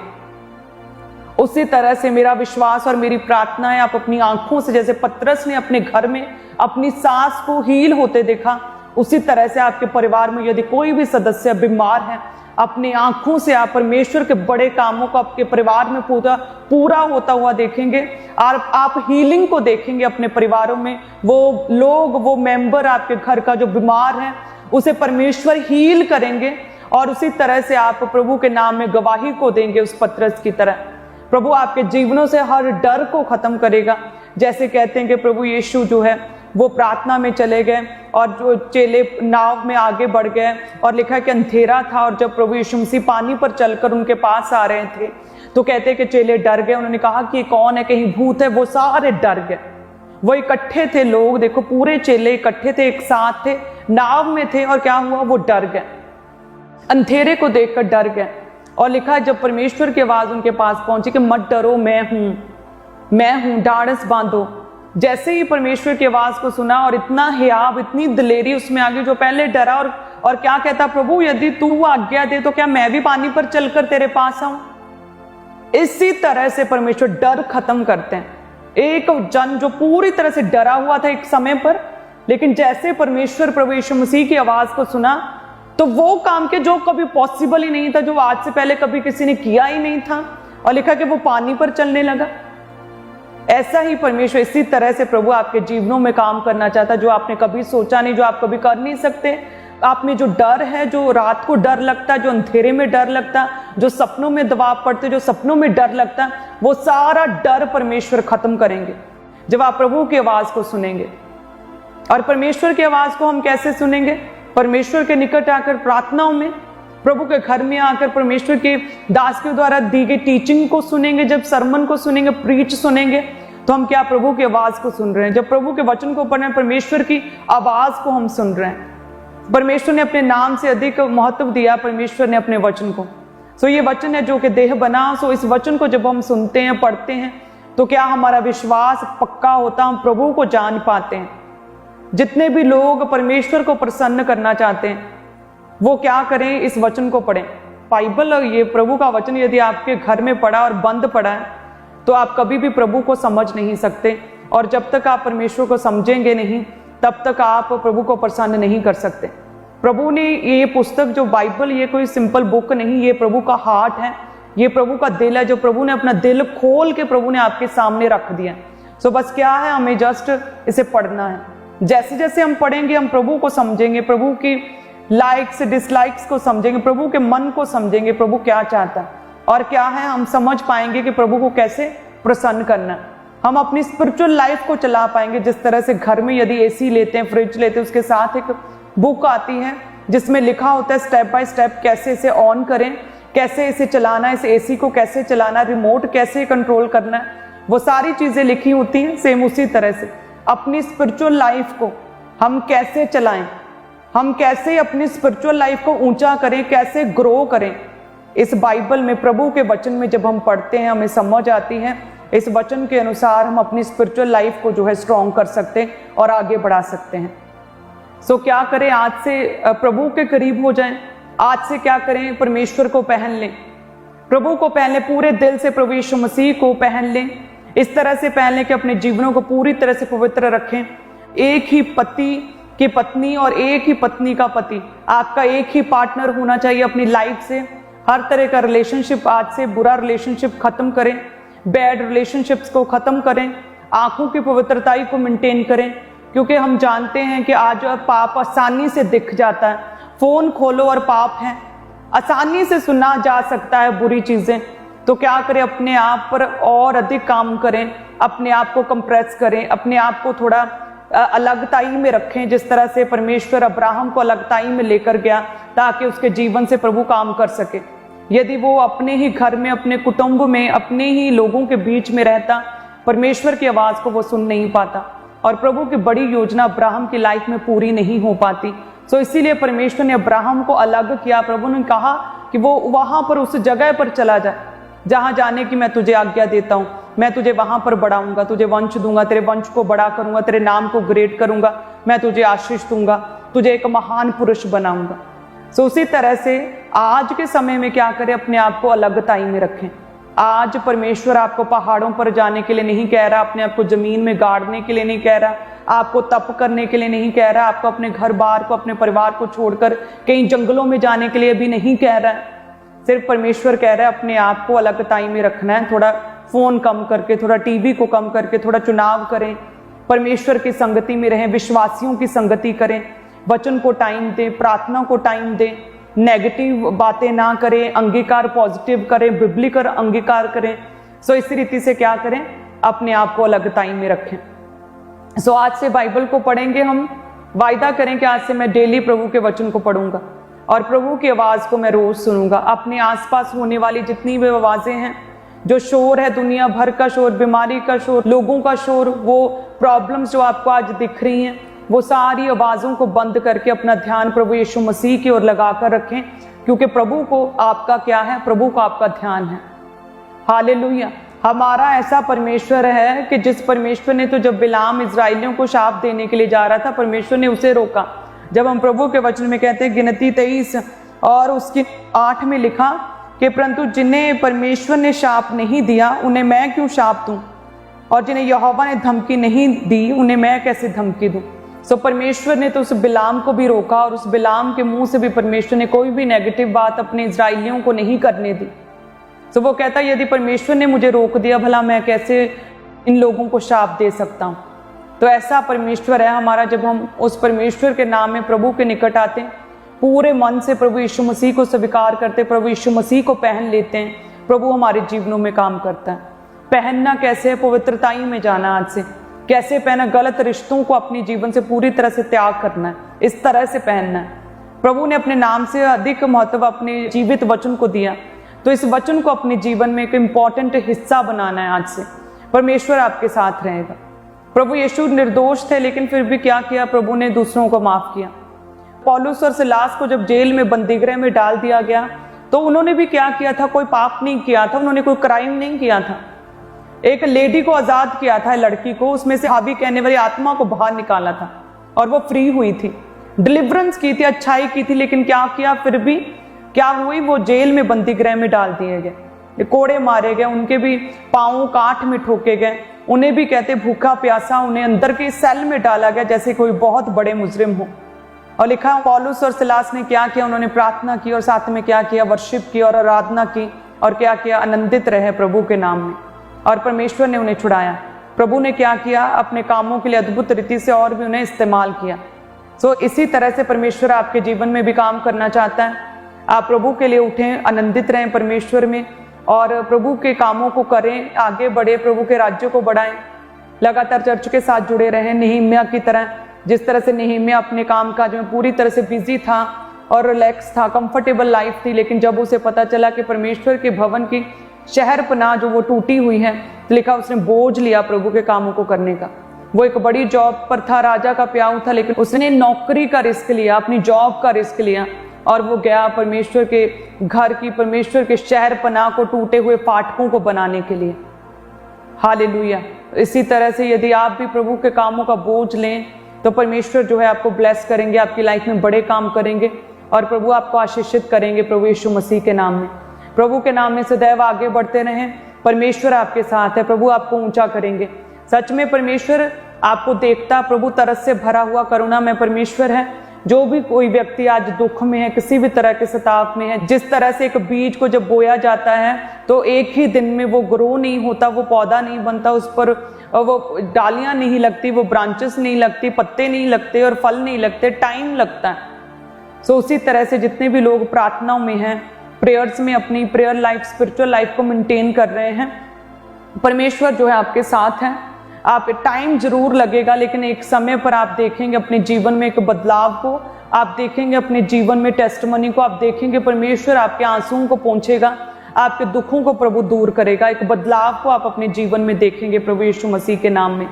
उसी तरह से मेरा विश्वास और मेरी प्रार्थना है आप अपनी आंखों से, जैसे पतरस ने अपने घर में अपनी सास को हील होते देखा, उसी तरह से आपके परिवार में यदि कोई भी सदस्य बीमार है, अपनी आंखों से आप परमेश्वर के बड़े कामों को आपके परिवार में पूरा होता हुआ देखेंगे और आप हीलिंग को देखेंगे अपने परिवारों में। वो लोग, वो मेंबर आपके घर का जो बीमार है उसे परमेश्वर हील करेंगे और उसी तरह से आप प्रभु के नाम में गवाही को देंगे उस पतरस की तरह। प्रभु आपके जीवनों से हर डर को खत्म करेगा। जैसे कहते हैं कि प्रभु यीशु जो है वो प्रार्थना में चले गए और जो चेले नाव में आगे बढ़ गए और लिखा कि अंधेरा था और जब प्रभु यीशु मसीह पानी पर चलकर उनके पास आ रहे थे तो कहते हैं कि चेले डर गए। उन्होंने कहा कि कौन है, कहीं भूत है। वो सारे डर गए। वो इकट्ठे थे लोग, देखो पूरे चेले इकट्ठे थे, एक साथ थे, नाव में थे और क्या हुआ, वो डर गए, अंधेरे को देखकर डर गए। और लिखा जब परमेश्वर की आवाज उनके पास पहुंची कि मत डरो, मैं हूं, ढाढ़स बांधो। जैसे ही परमेश्वर की आवाज को सुना और इतना हियाव, इतनी दिलेरी उसमें आ गई, जो पहले डरा और क्या कहता, प्रभु यदि तू आज्ञा दे तो क्या मैं भी पानी पर चलकर तेरे पास आऊं। इसी तरह से परमेश्वर डर खत्म करते हैं। एक जन जो पूरी तरह से डरा हुआ था एक समय पर, लेकिन जैसे परमेश्वर प्रभु यीशु मसीह की आवाज को सुना तो वो काम के जो कभी पॉसिबल ही नहीं था, जो आज से पहले कभी किसी ने किया ही नहीं था, और लिखा कि वो पानी पर चलने लगा। ऐसा ही परमेश्वर, इसी तरह से प्रभु आपके जीवनों में काम करना चाहता, जो आपने कभी सोचा नहीं, जो आप कभी कर नहीं सकते। आप में जो डर है, जो रात को डर लगता, जो अंधेरे में डर लगता, जो सपनों में दबाव पड़ते, जो सपनों में डर लगता, वो सारा डर परमेश्वर खत्म करेंगे जब आप प्रभु की आवाज को सुनेंगे। और परमेश्वर की आवाज को हम कैसे सुनेंगे? परमेश्वर के निकट आकर प्रार्थनाओं में, प्रभु के घर में आकर परमेश्वर के दास के द्वारा दी गई टीचिंग को सुनेंगे। जब सरमन को सुनेंगे, प्रीच सुनेंगे, तो हम क्या प्रभु की आवाज को सुन रहे हैं। जब प्रभु के वचन को पढ़ रहे हैं, परमेश्वर की आवाज को हम सुन रहे हैं। परमेश्वर ने अपने नाम से अधिक महत्व दिया परमेश्वर ने अपने वचन को। सो ये वचन है जो कि देह बना। सो इस वचन को जब हम सुनते हैं, पढ़ते हैं, तो क्या हमारा विश्वास पक्का होता, हम प्रभु को जान पाते हैं। जितने भी लोग परमेश्वर को प्रसन्न करना चाहते हैं वो क्या करें, इस वचन को पढ़ें। बाइबल, ये प्रभु का वचन यदि आपके घर में पड़ा और बंद पड़ा है तो आप कभी भी प्रभु को समझ नहीं सकते। और जब तक आप परमेश्वर को समझेंगे नहीं, तब तक आप प्रभु को प्रसन्न नहीं कर सकते। प्रभु ने ये पुस्तक जो बाइबल, ये कोई सिंपल बुक नहीं, ये प्रभु का हार्ट है, ये प्रभु का दिल है, जो प्रभु ने अपना दिल खोल के प्रभु ने आपके सामने रख दिया। सो बस क्या है, हमें जस्ट इसे पढ़ना है। जैसे जैसे हम पढ़ेंगे हम प्रभु को समझेंगे, प्रभु की लाइक्स डिसलाइक्स को समझेंगे, प्रभु के मन को समझेंगे, प्रभु क्या चाहता है और क्या है, हम समझ पाएंगे कि प्रभु को कैसे प्रसन्न करना है। हम अपनी स्पिरिचुअल लाइफ को चला पाएंगे। जिस तरह से घर में यदि एसी लेते हैं, फ्रिज लेते हैं, उसके साथ एक बुक आती है जिसमें लिखा होता है स्टेप बाय स्टेप कैसे इसे ऑन करें, कैसे इसे चलाना है, इस एसी को कैसे चलाना, रिमोट कैसे कंट्रोल करना है, वो सारी चीजें लिखी होती हैं। सेम उसी तरह से अपनी स्पिरिचुअल लाइफ को हम कैसे चलाएं, हम कैसे अपनी स्पिरिचुअल लाइफ को ऊंचा करें, कैसे ग्रो करें, इस बाइबल में प्रभु के वचन में जब हम पढ़ते हैं हमें समझ आती है। इस वचन के अनुसार हम अपनी स्पिरिचुअल लाइफ को जो है स्ट्रॉन्ग कर सकते हैं और आगे बढ़ा सकते हैं। सो क्या करें, आज से प्रभु के करीब हो जाएं। आज से क्या करें, परमेश्वर को पहन लें, प्रभु को पहन लें, पूरे दिल से प्रभु यीशु मसीह को पहन लें। इस तरह से पहन लें कि अपने जीवनों को पूरी तरह से पवित्र रखें। एक ही पति की पत्नी और एक ही पत्नी का पति, आपका एक ही पार्टनर होना चाहिए अपनी लाइफ से। हर तरह का रिलेशनशिप, आज से बुरा रिलेशनशिप खत्म करें, बैड रिलेशनशिप्स को खत्म करें, आंखों की पवित्रताई को मेंटेन करें, क्योंकि हम जानते हैं कि आज पाप आसानी से दिख जाता है। फोन खोलो और पाप है, आसानी से सुना जा सकता है बुरी चीजें। तो क्या करें, अपने आप पर और अधिक काम करें, अपने आप को कंप्रेस करें, अपने आप को थोड़ा अलगताई में रखें। जिस तरह से परमेश्वर अब्राहम को अलगताई में लेकर गया ताकि उसके जीवन से प्रभु काम कर सके। यदि वो अपने ही घर में, अपने कुटुंब में, अपने ही लोगों के बीच में रहता, परमेश्वर की आवाज को वो सुन नहीं पाता और प्रभु की बड़ी योजना अब्राहम की लाइफ में पूरी नहीं हो पाती। सो इसीलिए परमेश्वर ने अब्राहम को अलग किया। प्रभु ने कहा कि वो वहां पर उस जगह पर चला जाए जहां जाने की मैं तुझे आज्ञा देता हूं, मैं तुझे वहां पर बढ़ाऊंगा, तुझे वंश दूंगा, तेरे वंश को बड़ा करूंगा, तेरे नाम को ग्रेट करूंगा, मैं तुझे आशीष दूंगा, तुझे एक महान पुरुष बनाऊंगा। सो उसी तरह से आज के समय में क्या करें, अपने आप को अलगताई में रखें। आज परमेश्वर आपको पहाड़ों पर जाने के लिए नहीं कह रहा, अपने आप को जमीन में गाड़ने के लिए नहीं कह रहा, आपको तप करने के लिए नहीं कह रहा, आपको अपने घर बार को, अपने परिवार को छोड़कर कहीं जंगलों में जाने के लिए भी नहीं कह रहा है। सिर्फ परमेश्वर कह रहा है अपने आप को अलगताई में रखना है। थोड़ा फोन कम करके, थोड़ा टीवी को कम करके, थोड़ा चुनाव करें, परमेश्वर की संगति में रहें, विश्वासियों की संगति करें, वचन को टाइम दें, प्रार्थना को टाइम दें, नेगेटिव बातें ना करें, अंगीकार पॉजिटिव करें, बिब्लिकल अंगीकार करें। सो इस रीति से क्या करें, अपने आप को अलगताई में रखें। सो आज से बाइबल को पढ़ेंगे हम, वायदा करें कि आज से मैं डेली प्रभु के वचन को पढ़ूंगा और प्रभु की आवाज को मैं रोज सुनूंगा। अपने आसपास होने वाली जितनी भी आवाजें हैं, जो शोर है, दुनिया भर का शोर, बीमारी का शोर, लोगों का शोर, वो प्रॉब्लम्स जो आपको आज दिख रही हैं, वो सारी आवाजों को बंद करके अपना ध्यान प्रभु यीशु मसीह की ओर लगाकर रखें, क्योंकि प्रभु को आपका क्या है, प्रभु को आपका ध्यान है। हालेलुया। हमारा ऐसा परमेश्वर है कि जिस परमेश्वर ने तो जब बिलाम इजराइलियों को शाप देने के लिए जा रहा था, परमेश्वर ने उसे रोका। जब हम प्रभु के वचन में कहते हैं गिनती 23 और उसकी 8 में लिखा कि परंतु जिन्हें परमेश्वर ने शाप नहीं दिया उन्हें मैं क्यों शाप दूं, और जिन्हें यहोवा ने धमकी नहीं दी उन्हें मैं कैसे धमकी दूं। सो परमेश्वर ने तो उस बिलाम को भी रोका और उस बिलाम के मुंह से भी परमेश्वर ने कोई भी नेगेटिव बात अपने इजराइलियों को नहीं करने दी। सो वो कहता है यदि परमेश्वर ने मुझे रोक दिया, भला मैं कैसे इन लोगों को शाप दे सकता हूं। तो ऐसा परमेश्वर है हमारा। जब हम उस परमेश्वर के नाम में प्रभु के निकट आते हैं, पूरे मन से प्रभु यीशु मसीह को स्वीकार करते, प्रभु यीशु मसीह को पहन लेते हैं, प्रभु हमारे जीवनों में काम करता है। पहनना कैसे है, पवित्रताई में जाना। आज से कैसे पहना, गलत रिश्तों को अपने जीवन से पूरी तरह से त्याग करना है, इस तरह से पहनना है। प्रभु ने अपने नाम से अधिक महत्व अपने जीवित वचन को दिया, तो इस वचन को अपने जीवन में एक इम्पॉर्टेंट हिस्सा बनाना है। आज से परमेश्वर आपके साथ रहेगा। प्रभु यीशु निर्दोष थे, लेकिन फिर भी क्या किया, प्रभु ने दूसरों को माफ किया। पौलुस और सिलास को जब जेल में, बंदीगृह में डाल दिया गया, तो उन्होंने भी क्या किया था, कोई पाप नहीं किया था, उन्होंने कोई क्राइम नहीं किया था। एक लेडी को आजाद किया था, लड़की को, उसमें से हावी कहने वाली आत्मा को बाहर निकाला था और वो फ्री हुई थी, डिलीवरेंस की थी, अच्छाई की थी। लेकिन क्या किया, फिर भी क्या हुई, वो जेल में, बंदीगृह में डाल दिए गए, कोड़े मारे गए, उनके भी पांव काठ में ठोके गए, उन्हें भी कहते भूखा प्यासा, उन्हें अंदर के सेल में डाला गया जैसे कोई बहुत बड़े मुजरिम हो। और लिखा पौलुस और सिलास ने क्या किया, उन्होंने प्रार्थना की और साथ में क्या किया, वर्शिप की और आराधना की और क्या किया, आनंदित रहे प्रभु के नाम में, और परमेश्वर ने उन्हें छुड़ाया। प्रभु ने क्या किया, अपने कामों के लिए अद्भुत रीति से और भी उन्हें इस्तेमाल किया। इसी तरह से परमेश्वर आपके जीवन में भी काम करना चाहता है। आप प्रभु के लिए उठें, आनंदित रहें परमेश्वर में, और प्रभु के कामों को करें, आगे बढ़े, प्रभु के राज्य को बढ़ाएं। लगातार चर्च के साथ जुड़े रहें, नेहम्याह की तरह। जिस तरह से नेहम्याह अपने काम काज में पूरी तरह से बिजी था और रिलैक्स था, कंफर्टेबल लाइफ थी, लेकिन जब उसे पता चला कि परमेश्वर के भवन की शहर पनाह जो वो टूटी हुई है, तो लिखा उसने बोझ लिया प्रभु के कामों को करने का। वो एक बड़ी जॉब पर था, राजा का प्याऊ था, लेकिन उसने नौकरी का रिस्क लिया, अपनी जॉब का रिस्क लिया, और वो गया परमेश्वर के घर की, परमेश्वर के शहर पनाह को, टूटे हुए फाटकों को बनाने के लिए। हालेलुया। इसी तरह से यदि आप भी प्रभु के कामों का बोझ लें तो परमेश्वर जो है आपको ब्लेस करेंगे, आपकी लाइफ में बड़े काम करेंगे, और प्रभु आपको आशीषित करेंगे प्रभु यीशु मसीह के नाम में। प्रभु के नाम में सदैव आगे बढ़ते रहें, परमेश्वर आपके साथ है, प्रभु आपको ऊंचा करेंगे। सच में परमेश्वर आपको देखता, प्रभु तरस से भरा हुआ करुणा में परमेश्वर है। जो भी कोई व्यक्ति आज दुख में है, किसी भी तरह के सताव में है, जिस तरह से एक बीज को जब बोया जाता है तो एक ही दिन में वो ग्रो नहीं होता, वो पौधा नहीं बनता, उस पर वो डालियां नहीं लगती, वो ब्रांचेस नहीं लगती, पत्ते नहीं लगते और फल नहीं लगते, टाइम लगता है। उसी तरह से जितने भी लोग प्रार्थनाओं में हैं, प्रेयर्स में अपनी प्रेयर लाइफ, स्पिरिचुअल लाइफ को मेंटेन कर रहे हैं, परमेश्वर जो है आपके साथ है। आप टाइम जरूर लगेगा, लेकिन एक समय पर आप देखेंगे अपने जीवन में एक बदलाव को, आप देखेंगे अपने जीवन में टेस्टिमनी को, आप देखेंगे परमेश्वर आपके आंसुओं को पोंछेगा, आपके दुखों को प्रभु दूर करेगा, एक बदलाव को आप अपने जीवन में देखेंगे प्रभु यीशु मसीह के नाम में।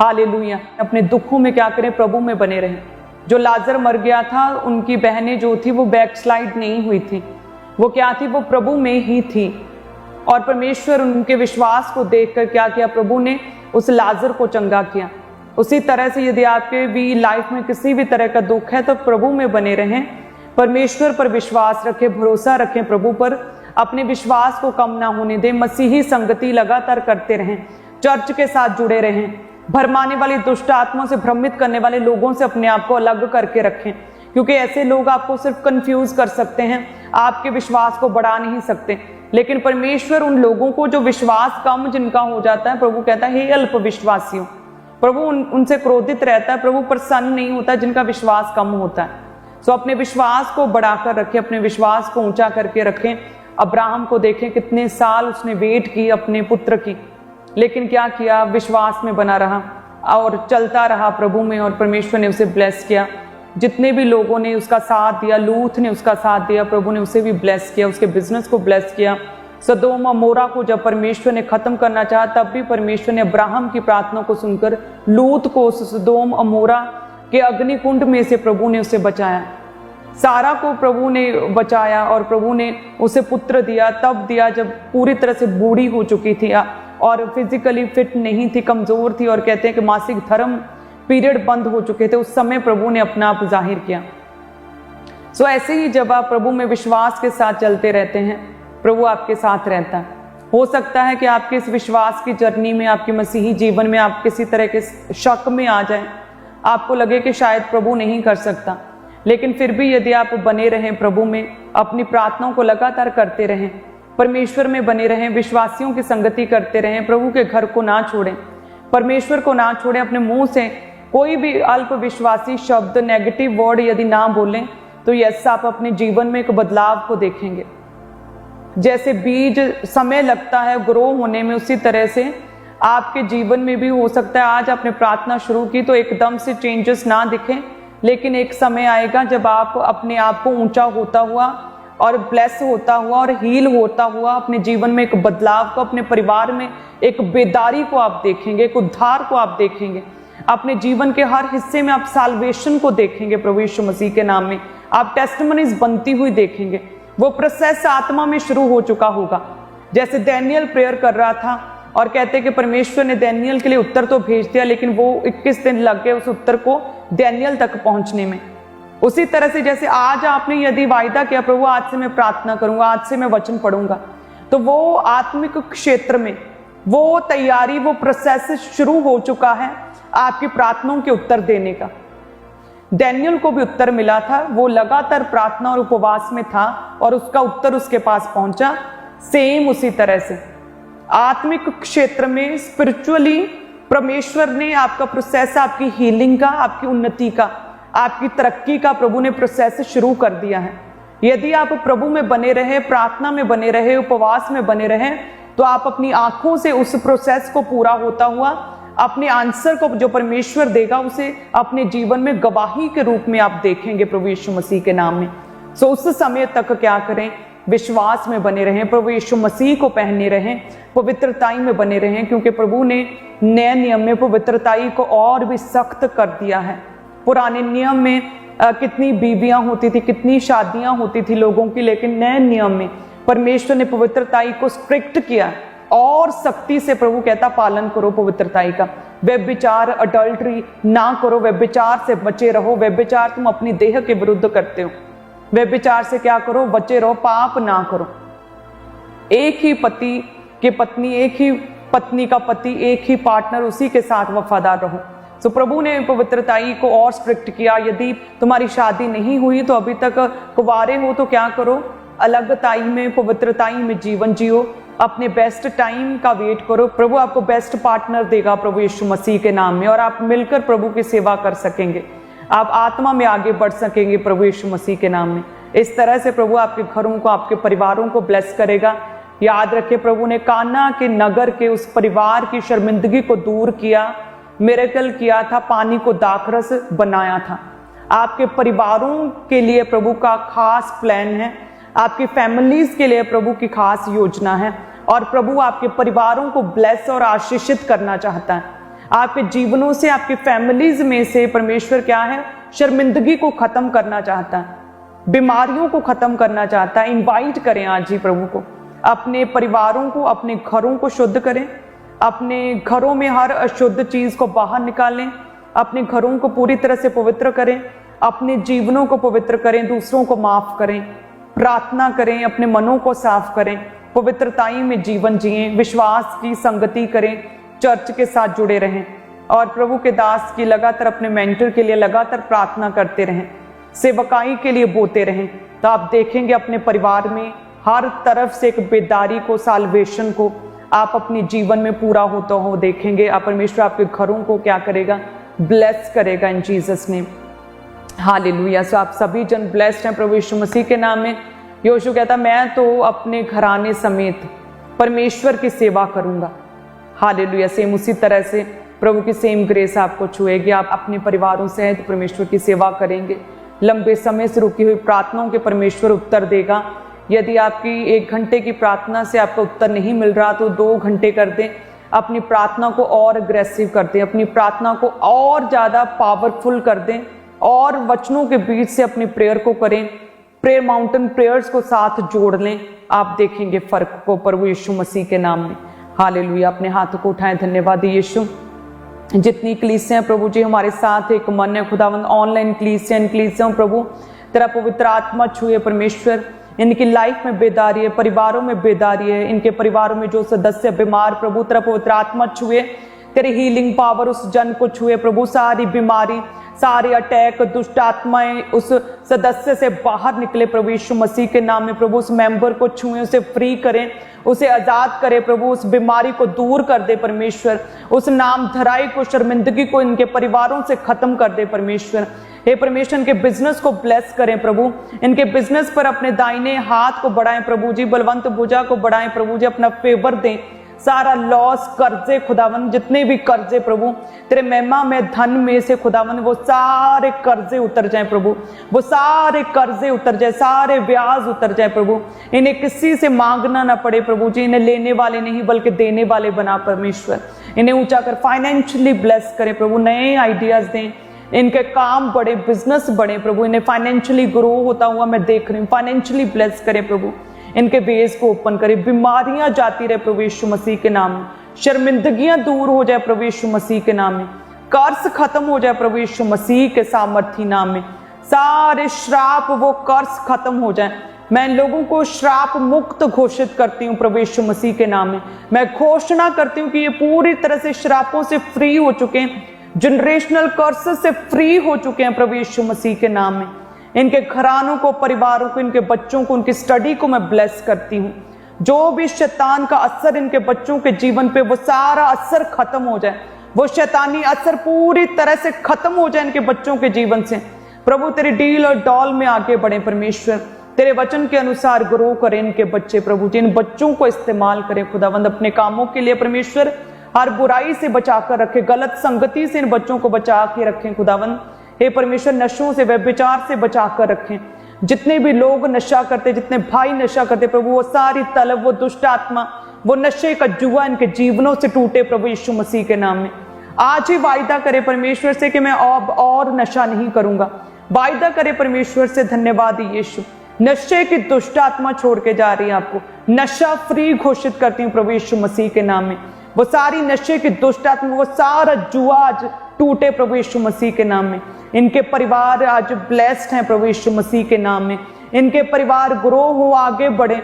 हालेलुया। अपने दुखों में क्या करें, प्रभु में बने रहें। जो लाजर मर गया था, उनकी बहनें जो थी वो बैकस्लाइड नहीं हुई थी, वो क्या थी, वो प्रभु में ही थी, और परमेश्वर उनके विश्वास को देखकर क्या किया, प्रभु ने उस लाजर को चंगा किया। उसी तरह से यदि आपके भी लाइफ में किसी भी तरह का दुख है तो प्रभु में बने रहें, परमेश्वर पर विश्वास रखें, भरोसा रखें प्रभु पर, अपने विश्वास को कम ना होने दें, मसीही संगति लगातार करते रहें, चर्च के साथ जुड़े रहें, भरमाने वाली दुष्ट आत्माओं से, भ्रमित करने वाले लोगों से अपने आप को अलग करके रखें, क्योंकि ऐसे लोग आपको सिर्फ कंफ्यूज कर सकते हैं, आपके विश्वास को बढ़ा नहीं सकते। लेकिन परमेश्वर उन लोगों को जो विश्वास कम जिनका हो जाता है, प्रभु कहता है हे अल्प विश्वासियों, प्रभु उनसे क्रोधित रहता है, प्रभु प्रसन्न नहीं होता जिनका विश्वास कम होता है। अपने विश्वास को बढ़ाकर रखें, अपने विश्वास को ऊंचा करके रखें। अब्राहम को देखें, कितने साल उसने वेट की अपने पुत्र की, लेकिन क्या किया, विश्वास में बना रहा और चलता रहा प्रभु में, और परमेश्वर ने उसे ब्लेस किया। जितने भी लोगों ने उसका साथ दिया, लूत ने उसका साथ दिया, प्रभु ने उसे भी ब्लेस किया, उसके बिजनेस को ब्लेस किया। सदोम अमोरा को जब परमेश्वर ने खत्म करना चाहा, तब भी परमेश्वर ने अब्राहम की प्रार्थना को सुनकर लूत को उस सदोम अमोरा के अग्निकुंड में से प्रभु ने उसे बचाया। सारा को प्रभु ने बचाया और प्रभु ने उसे पुत्र दिया, तब दिया जब पूरी तरह से बूढ़ी हो चुकी थी और फिजिकली फिट नहीं थी, कमजोर थी, और कहते हैं कि मासिक धर्म पीरियड बंद हो चुके थे। उस समय प्रभु ने अपना आप जाहिर किया। ऐसे ही जब आप प्रभु में विश्वास के साथ चलते रहते हैं, प्रभु आपके साथ रहता है। हो सकता है कि आपके इस विश्वास की जर्नी में, आपके मसीही जीवन में आप किसी तरह के शक में आ जाएं, आपको लगे कि शायद प्रभु नहीं कर सकता, लेकिन फिर भी यदि आप बने रहें प्रभु में, अपनी प्रार्थनाओं को लगातार करते रहें, परमेश्वर में बने रहें, विश्वासियों की संगति करते रहें, प्रभु के घर को ना छोड़ें, परमेश्वर को ना छोड़ें, अपने मुंह से कोई भी अल्प विश्वासी शब्द, नेगेटिव वर्ड यदि ना बोलें, तो यस आप अपने जीवन में एक बदलाव को देखेंगे। जैसे बीज समय लगता है ग्रो होने में, उसी तरह से आपके जीवन में भी हो सकता है आज आपने प्रार्थना शुरू की तो एकदम से चेंजेस ना दिखें, लेकिन एक समय आएगा जब आप अपने आप को ऊंचा होता हुआ और ब्लेस होता हुआ और हील होता हुआ अपने जीवन में एक बदलाव को, अपने परिवार में एक बेदारी को आप देखेंगे, एक उद्धार को आप देखेंगे, अपने जीवन के हर हिस्से में आप साल्वेशन को देखेंगे प्रभु यीशु मसीह के नाम में, आप टेस्टिमनीज बनती हुई देखेंगे। वो प्रोसेस आत्मा में शुरू हो चुका होगा। जैसे डैनियल प्रेयर कर रहा था और कहते कि परमेश्वर ने डैनियल के लिए उत्तर तो भेज दिया, लेकिन वो 21 दिन लग गए उस उत्तर को डैनियल तक पहुंचने में। उसी तरह से जैसे आज आपने यदि वायदा किया प्रभु आज से मैं प्रार्थना करूंगा, आज से मैं वचन पढ़ूंगा, तो वो आत्मिक क्षेत्र में वो तैयारी, वो प्रोसेस शुरू हो चुका है आपकी प्रार्थनाओं के उत्तर देने का। डैनियल को भी उत्तर मिला था, वो लगातार प्रार्थना और उपवास में था और उसका उत्तर उसके पास पहुंचा। सेम उसी तरह से आत्मिक क्षेत्र में स्पिरिचुअली परमेश्वर ने आपका प्रोसेस, आपकी हीलिंग का, आपकी उन्नति का, आपकी तरक्की का प्रभु ने प्रोसेस शुरू कर दिया है। यदि आप प्रभु में बने रहे, प्रार्थना में बने रहे, उपवास में बने रहे, तो आप अपनी आंखों से उस प्रोसेस को पूरा होता हुआ अपने आंसर को जो परमेश्वर देगा उसे अपने जीवन में गवाही के रूप में आप देखेंगे प्रभु यीशु मसीह के नाम में। सो उस समय तक क्या करें, विश्वास में बने रहें, प्रभु यीशु मसीह को पहने रहें, पवित्रताई में बने रहें, क्योंकि प्रभु ने नए नियम में पवित्रताई को और भी सख्त कर दिया है। पुराने नियम में कितनी बीवियां होती थी, कितनी शादियां होती थी लोगों की, लेकिन नए नियम में परमेश्वर ने पवित्रताई को स्ट्रिक्ट किया और सख्ती से प्रभु कहता पालन करो पवित्रताई का। व्यभिचार, अडल्ट्री ना करो, व्यभिचार से बचे रहो। व्यभिचार तुम अपनी देह के विरुद्ध करते हो। व्यभिचार से क्या करो, बचे रहो, पाप ना करो। एक ही पति की पत्नी, एक ही पत्नी का पति, एक ही पार्टनर, उसी के साथ वफादार रहो। तो प्रभु ने पवित्रताई को और स्ट्रिक्ट किया। यदि तुम्हारी शादी नहीं हुई तो अभी तक कुंवारे हो तो क्या करो, अलगताई में, पवित्रताई में जीवन जियो, अपने बेस्ट टाइम का वेट करो। प्रभु आपको बेस्ट पार्टनर देगा प्रभु यीशु मसीह के नाम में, और आप मिलकर प्रभु की सेवा कर सकेंगे, आप आत्मा में आगे बढ़ सकेंगे प्रभु यीशु मसीह के नाम में। इस तरह से प्रभु आपके घरों को, आपके परिवारों को ब्लेस करेगा। याद रखिए, प्रभु ने काना के नगर के उस परिवार की शर्मिंदगी को दूर किया, मिरेकल किया था, पानी को दाखरस बनाया था। आपके परिवारों के लिए प्रभु का खास प्लान है, आपकी फैमिलीज के लिए प्रभु की खास योजना है, और प्रभु आपके परिवारों को ब्लेस और आशीषित करना चाहता है। आपके जीवनों से, आपकी फैमिलीज में से परमेश्वर क्या है, शर्मिंदगी को खत्म करना चाहता है, बीमारियों को खत्म करना चाहता है। इनवाइट करें आज ही प्रभु को, अपने परिवारों को, अपने घरों को शुद्ध करें, अपने घरों में हर अशुद्ध चीज को बाहर निकालें, अपने घरों को पूरी तरह से पवित्र करें, अपने जीवनों को पवित्र करें, दूसरों को माफ करें, प्रार्थना करें, अपने मनों को साफ करें, पवित्रताई में जीवन जिएं, विश्वास की संगति करें, चर्च के साथ जुड़े रहें, और प्रभु के दास की लगातार, अपने मेंटर के लिए लगातार प्रार्थना करते रहें, सेवकाई के लिए बोते रहें। तो आप देखेंगे अपने परिवार में हर तरफ से एक बेदारी को, साल्वेशन को आप अपने जीवन में पूरा होता हो देखेंगे। आप परमेश्वर आपके घरों को क्या करेगा, ब्लेस करेगा इन जीसस नेम। हालेलुया। सो आप सभी जन ब्लेस्ड हैं प्रभु यीशु मसीह के नाम में। योशु कहता, मैं तो अपने घराने समेत परमेश्वर की सेवा करूंगा। हालेलुया। सेम उसी तरह से प्रभु की सेम ग्रेस आपको छुएगी, आप अपने परिवारों से तो परमेश्वर की सेवा करेंगे। लंबे समय से रुकी हुई प्रार्थनाओं के परमेश्वर उत्तर देगा। यदि आपकी 1 घंटे की प्रार्थना से आपको उत्तर नहीं मिल रहा तो 2 घंटे कर दें, अपनी प्रार्थना को और अग्रेसिव कर दें, अपनी प्रार्थना को और ज़्यादा पावरफुल कर दें, और वचनों के बीच से अपनी प्रेयर को करें, प्रेयर माउंटेन प्रेयर्स को साथ जोड़ लें। आप देखेंगे फर्क को प्रभु यीशु मसीह के नाम में। हालेलुया। अपने हाथों को उठाएं, धन्यवाद यीशु। जितनी कलीसियां प्रभु जी हमारे साथ एक मन है खुदावंद, ऑनलाइन कलीसियां प्रभु तेरा पवित्र आत्मा छुए परमेश्वर, इनकी लाइफ में बेदारी है, परिवारों में बेदारी है, इनके परिवारों में जो सदस्य बीमार प्रभु तेरा पवित्र आत्मा छुए, तेरी हीलिंग पावर उस जन को छुए प्रभु। सारी बीमारी, सारे अटैक, दुष्ट आत्माएं उस सदस्य से बाहर निकले प्रभु यीशु मसीह के नाम में। प्रभु उस मेंबर को छुए, उसे फ्री करें, उसे आजाद करे प्रभु, उस बीमारी को दूर कर दे परमेश्वर, उस नाम धराई को, शर्मिंदगी को इनके परिवारों से खत्म कर दे परमेश्वर। हे परमेश्वर, इनके बिजनेस को ब्लेस करें प्रभु, इनके बिजनेस पर अपने दाहिने हाथ को बढ़ाएं प्रभु जी, बलवंत भुजा को बढ़ाएं प्रभु जी, अपना फेवर दें। सारा लॉस, कर्जे खुदावन, जितने भी कर्जे प्रभु तेरे महिमा में धन में से खुदावन, वो सारे कर्जे उतर जाएं प्रभु, वो सारे कर्जे उतर जाए, सारे ब्याज उतर जाए प्रभु। इन्हें किसी से मांगना ना पड़े प्रभु जी, इन्हें लेने वाले नहीं बल्कि देने वाले बना परमेश्वर। इन्हें ऊंचा कर फाइनेंशियली ब्लेस करें प्रभु, नए आइडियाज दें, इनके काम बढ़े, बिजनेस बढ़े प्रभु, इन्हें फाइनेंशियली ग्रो होता हुआ मैं देख रही हूँ। फाइनेंशियली ब्लेस करें प्रभु, इनके बेस को ओपन करे, बीमारियां जाती रहे प्रभु यीशु मसीह के नाम में, शर्मिंदगियां दूर हो जाए प्रभु यीशु मसीह के नाम में, कर्ज खत्म हो जाए प्रभु यीशु मसीह के सामर्थी नाम में, सारे श्राप वो कर्ज खत्म हो जाए। मैं इन लोगों को श्राप मुक्त घोषित करती हूँ प्रभु यीशु मसीह के नाम में। मैं घोषणा करती हूँ कि ये पूरी तरह से श्रापों से फ्री हो चुके हैं, जनरेशनल कर्ज से फ्री हो चुके हैं प्रभु यीशु मसीह के नाम में। इनके घरानों को, परिवारों को, इनके बच्चों को, उनकी स्टडी को मैं ब्लेस करती हूँ जो भी शैतान का असर इनके बच्चों के जीवन पे, वो सारा असर खत्म हो जाए, वो शैतानी असर पूरी तरह से खत्म हो जाए इनके बच्चों के जीवन से। प्रभु तेरे डील और डॉल में आगे बढ़े परमेश्वर, तेरे वचन के अनुसार ग्रो करें इनके बच्चे। प्रभु जी इन बच्चों को इस्तेमाल करें खुदावंद अपने कामों के लिए परमेश्वर। हर बुराई से बचाकर रखें, गलत संगति से इन बच्चों को बचा के रखें खुदावंद। हे परमेश्वर नशों से, व्यभिचार से बचाकर रखें। जितने भी लोग नशा करते, जितने भाई नशा करते प्रभु, वो सारी तलब, वो दुष्ट आत्मा, वो नशे का जुआ इनके जीवनों से टूटे प्रभु यीशु मसीह के नाम में। आज ही वायदा करे परमेश्वर से कि मैं अब और नशा नहीं करूंगा। वायदा करे परमेश्वर से, धन्यवाद यीशु। नशे की दुष्ट आत्मा छोड़ के जा रही है आपको, नशा फ्री घोषित करती हूँ प्रभु यीशु मसीह के नाम में। वो सारी नशे की दुष्ट आत्मा, वो सारा जुआ आज टूटे प्रभु यीशु मसीह के नाम में। इनके परिवार आज ब्लेस्ड हैं प्रभु यीशु मसीह के नाम में। इनके परिवार ग्रो हो, आगे बढ़े।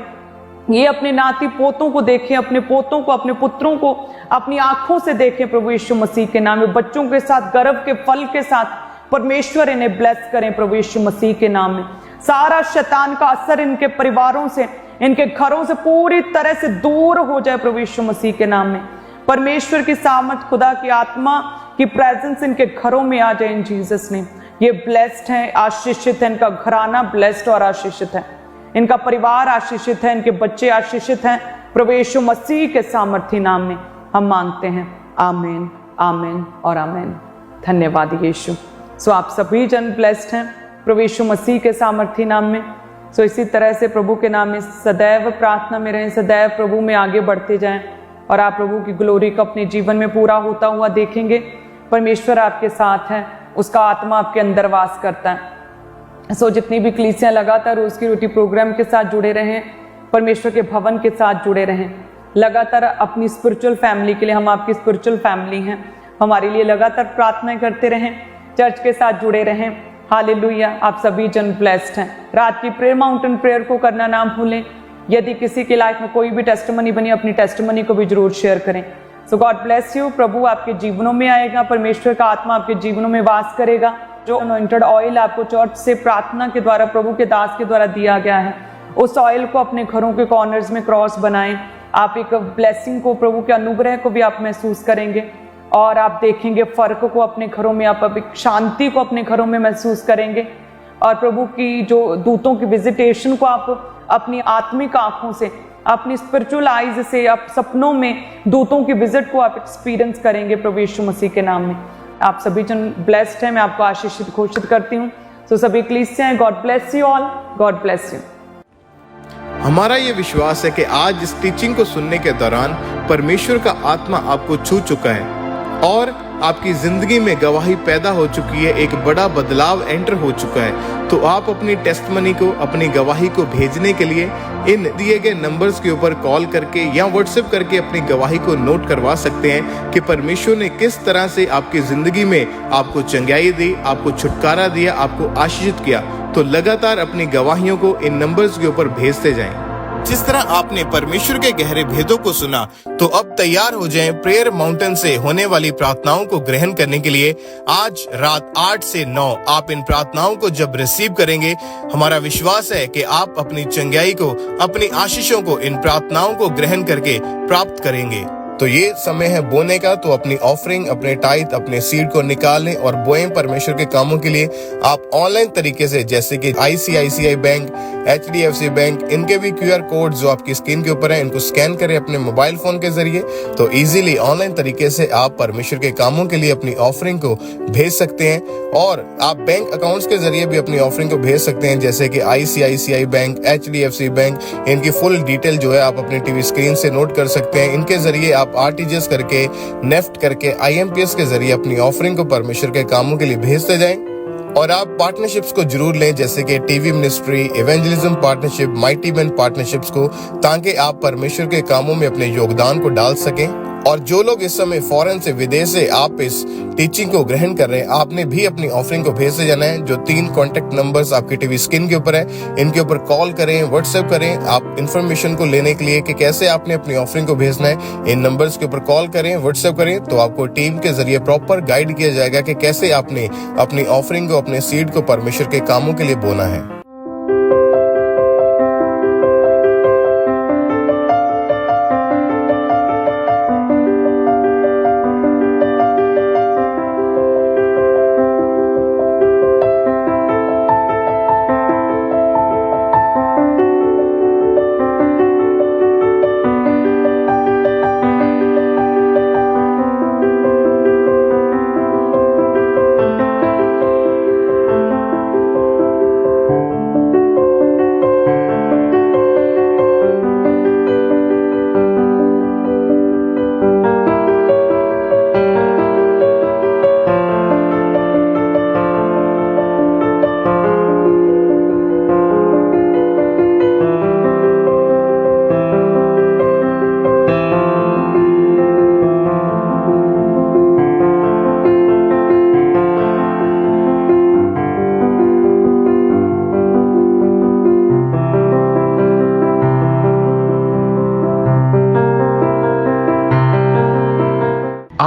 ये अपने नाती पोतों को देखें, अपने पोतों को, अपने पुत्रों को अपनी आंखों से देखें प्रभु यीशु मसीह के नाम में। बच्चों के साथ, गर्भ के फल के साथ परमेश्वर इन्हें ब्लेस करें प्रभु यीशु मसीह के नाम में। सारा शैतान का असर इनके परिवारों से, इनके घरों से पूरी तरह से दूर हो जाए प्रभु यीशु मसीह के नाम में। परमेश्वर की सामर्थ, खुदा की आत्मा की प्रेजेंस इनके घरों में आ जाए इन जीसस नेम। ये ब्लेस्ड है, आशीषित है, इनका घराना ब्लेस्ड और आशीषित है, इनका परिवार आशीषित है, इनके बच्चे आशीषित हैं प्रभु यीशु मसीह के सामर्थी नाम में हम मांगते हैं। आमीन, आमीन और आमीन। धन्यवाद यीशु। सो आप सभी जन ब्लेस्ड हैं प्रभु यीशु मसीह के सामर्थी नाम में। सो इसी तरह से प्रभु के नाम में सदैव प्रार्थना में रहें, सदैव प्रभु में आगे बढ़ते जाएं और आप प्रभु की ग्लोरी को अपने जीवन में पूरा होता हुआ देखेंगे। परमेश्वर आपके साथ है, उसका आत्मा आपके अंदर वास करता है। सो जितनी भी कलीसियां लगातार रोज की रोटी प्रोग्राम के साथ जुड़े रहें, परमेश्वर के भवन के साथ जुड़े रहें, लगातार अपनी स्पिरिचुअल फैमिली के लिए, हम आपकी स्पिरिचुअल फैमिली हैं, हमारे लिए लगातार प्रार्थना करते रहें, चर्च के साथ जुड़े रहें। हालेलुया। आप सभी जन ब्लेस्ड हैं। रात की प्रेयर माउंटेन प्रेयर को करना ना भूलें। यदि किसी की लाइफ में कोई भी टेस्टिमनी बनी, अपनी टेस्टिमनी को भी जरूर शेयर करें। सो गॉड ब्लेस यू। प्रभु आपके जीवनों में आएगा, परमेश्वर का आत्मा आपके जीवनों में वास करेगा। जो अनॉइंटेड ऑयल आपको चर्च से प्रार्थना के द्वारा, प्रभु के दास के द्वारा दिया गया है, उस ऑयल को अपने घरों के कॉर्नर्स में क्रॉस बनाएं। आप एक ब्लेसिंग को, प्रभु के अनुग्रह को भी आप महसूस करेंगे और आप देखेंगे फर्क को अपने घरों में, आप एक शांति को अपने घरों में महसूस करेंगे और प्रभु की जो दूतों की विजिटेशन को आप अपनी आत्मिक आंखों से, अपनी स्पिरिचुअल आईज से, आप सपनों में दूतों की विजिट को आप एक्सपीरियंस करेंगे प्रभु यीशु मसीह के नाम में। आप सभी जन ब्लेस्ड हैं, मैं आपको आशीषित घोषित करती हूँ। सो सभी कलीसियां, God bless you all, God bless you. हमारा ये विश्वास है कि आज इस टीचिंग को सुनने के दौरान परमेश्वर का आत्मा आपको छू चुका है और आपकी जिंदगी में गवाही पैदा हो चुकी है, एक बड़ा बदलाव एंटर हो चुका है। तो आप अपनी टेस्टमनी को, अपनी गवाही को भेजने के लिए इन दिए गए नंबर्स के ऊपर कॉल करके या व्हाट्सएप करके अपनी गवाही को नोट करवा सकते हैं कि परमेश्वर ने किस तरह से आपकी जिंदगी में आपको चंगाई दी, आपको छुटकारा दिया, आपको आशीषित किया। तो लगातार अपनी गवाहियों को इन नंबर्स के ऊपर भेजते जाएं। जिस तरह आपने परमेश्वर के गहरे भेदों को सुना, तो अब तैयार हो जाएं प्रेयर माउंटेन से होने वाली प्रार्थनाओं को ग्रहण करने के लिए। आज रात 8 से 9 आप इन प्रार्थनाओं को जब रिसीव करेंगे, हमारा विश्वास है कि आप अपनी चंगाई को, अपनी आशीषों को इन प्रार्थनाओं को ग्रहण करके प्राप्त करेंगे। तो ये समय है बोने का, तो अपनी ऑफरिंग, अपने टाइथ, अपने सीड को निकालें और बोएं परमेश्वर के कामों के लिए। आप ऑनलाइन तरीके से, जैसे कि ICICI बैंक, HDFC बैंक, इनके भी QR कोड जो आपकी स्क्रीन के ऊपर है, इनको स्कैन करें अपने मोबाइल फोन के जरिए। तो इजीली ऑनलाइन तरीके से आप परमेश्वर के कामों के लिए अपनी ऑफरिंग को भेज सकते हैं और आप बैंक अकाउंट्स के जरिए भी अपनी ऑफरिंग को भेज सकते हैं, जैसे कि ICICI बैंक, HDFC बैंक। इनकी फुल डिटेल जो है आप अपनी टीवी स्क्रीन से नोट कर सकते हैं। इनके जरिए आप RTGS करके, नेफ्ट करके, IMPS के जरिए अपनी ऑफरिंग को परमेश्वर के कामों के लिए भेजते जाएं। और आप पार्टनरशिप्स को जरूर लें, जैसे कि TV ministry, evangelism partnership, mighty man partnerships को, ताकि आप परमेश्वर के कामों में अपने योगदान को डाल सकें। और जो लोग इस समय फॉरेन से, विदेश से आप इस टीचिंग को ग्रहण कर रहे हैं, आपने भी अपनी ऑफरिंग को भेजते जाना है। जो 3 कॉन्टेक्ट नंबर्स आपकी टीवी स्क्रीन के ऊपर है, इनके ऊपर कॉल करें, व्हाट्सएप करें। आप इंफॉर्मेशन को लेने के लिए कि कैसे आपने अपनी ऑफरिंग को भेजना है, इन नंबर्स के ऊपर कॉल करें, व्हाट्सएप करें, तो आपको टीम के जरिए प्रॉपर गाइड किया जाएगा कि कैसे आपने अपनी ऑफरिंग को, अपने सीड को परमेश्वर के कामों के लिए बोना है।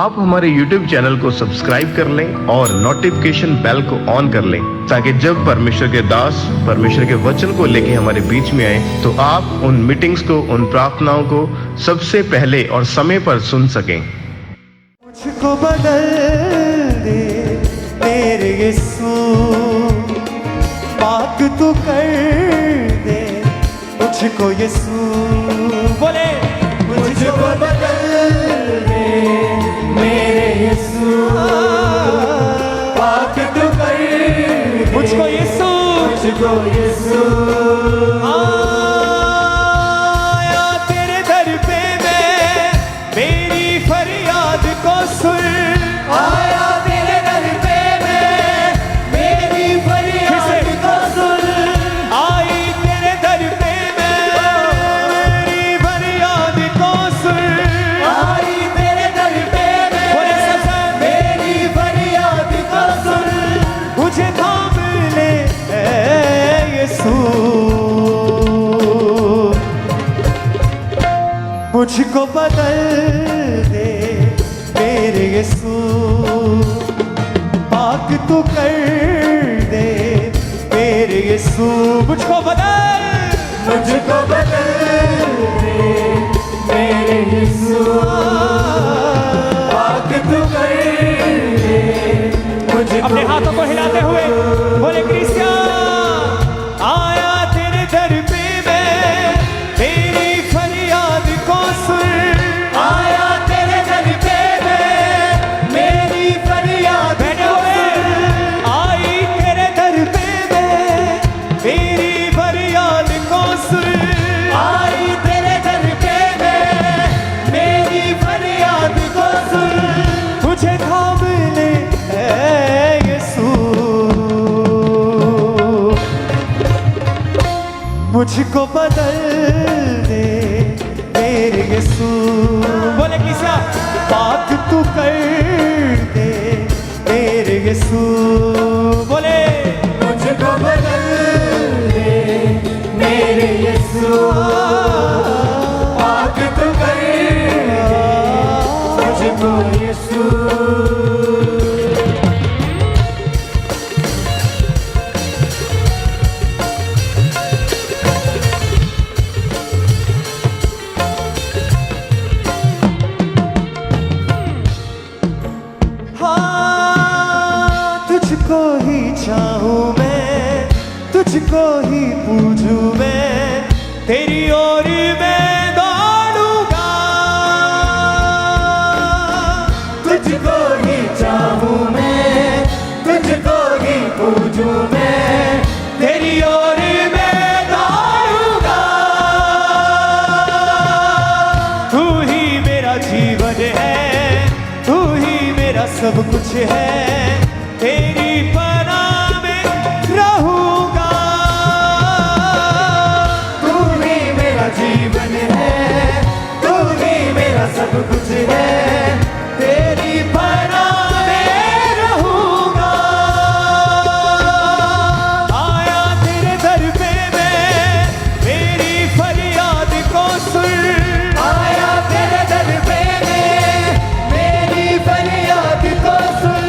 आप हमारे YouTube चैनल को सब्सक्राइब कर लें और नोटिफिकेशन बेल को ऑन कर लें, ताकि जब परमेश्वर के दास परमेश्वर के वचन को लेके हमारे बीच में आए तो आप उन मीटिंग्स को, उन प्रार्थनाओं को सबसे पहले और समय पर सुन सकें। मुझको बदल दे मेरे यीशु, पाक तू कर दे मुझको यीशु। बोले मुझको बदल दे मेरे यीशु, पाक तू कर दे मुझको यीशु, मुझको यीशु। आया तेरे दर पे मैं, मेरी फरियाद को सुन। आया तेरे दर पे मैं, मेरी फरियाद को सुन। आई तेरे दर पे मैं, मेरी फरियाद को सुन। आई तेरे दर पे मैं, मेरी फरियाद को सुन। मुझे थाम ले ऐ यीशु, मुझको बदल दे मेरे यीशु, पाक तू कर दे मेरे यीशु। मुझको बदल दे मेरे यीशु, पाक तू कर दे मुझको। अपने हाथों को हिलाते हुए बोले क्रिस्टियन, आया तेरे दर पे मैं, मेरी फरियाद को सुन। आया तेरे दर पे मैं, मेरी फरियाद को सुन। आई तेरे दर पे मैं, मेरी फरियाद को सुन। आई तेरे दर पे मैं, मेरी फरियाद को सुन। मुझे थाम ले ऐ यीशु, मुझको बदल दे मेरे यीशु। बोले किसा, पाक तू कर दे मेरे यीशु। बोले मुझको बदल दे मेरे यीशु, पाक तू कर दे मुझको यीशु। तुझको ही चाहूं मैं, तुझको ही पूजूं मैं, तेरी ओर मैं दौड़ूंगा। तुझको ही चाहूं मैं, तुझको ही पूजूं मैं, तेरी ओर मैं दौड़ूंगा। तू ही मेरा जीवन है, तू ही मेरा सब कुछ है, तेरी पनाह में रहूंगा। तू ही मेरा जीवन है, तू ही मेरा सब कुछ है, तेरी पनाह में रहूंगा। आया तेरे दर पे मैं, मेरी फरियाद को सुन। आया तेरे दर पे मैं, मेरी फरियाद को सुन।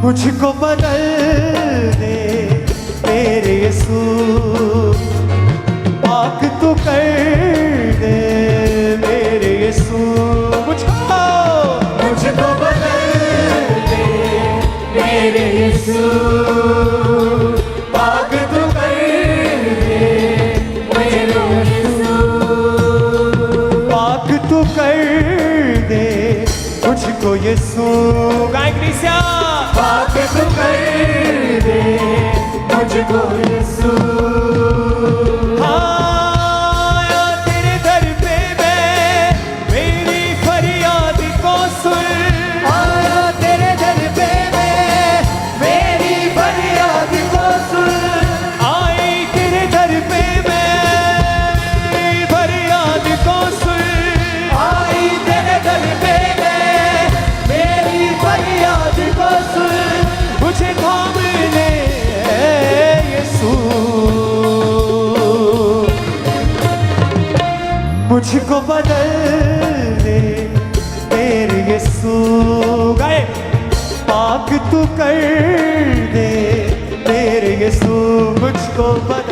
मुझको बदल दे मेरे यीशु, पाक तू कर दे मेरे यीशु। मुझको बदल दे मेरे यीशु, पाक तू कर दे मेरे यीशु। पाक तू कर दे मुझको यीशु। गाय क्रिस्टियन, पाक तू कर दे मुझको यीशु। आया तेरे दर पे मैं, मेरी फरियाद को सुन। आया तेरे दर पे मैं, मेरी फरियाद को सुन। आई तेरे दर पे मैं, मेरी फरियाद मुझको बदल दे मेरे यीशु। गाए पाक तू कर दे मेरे यीशु, मुझको बदल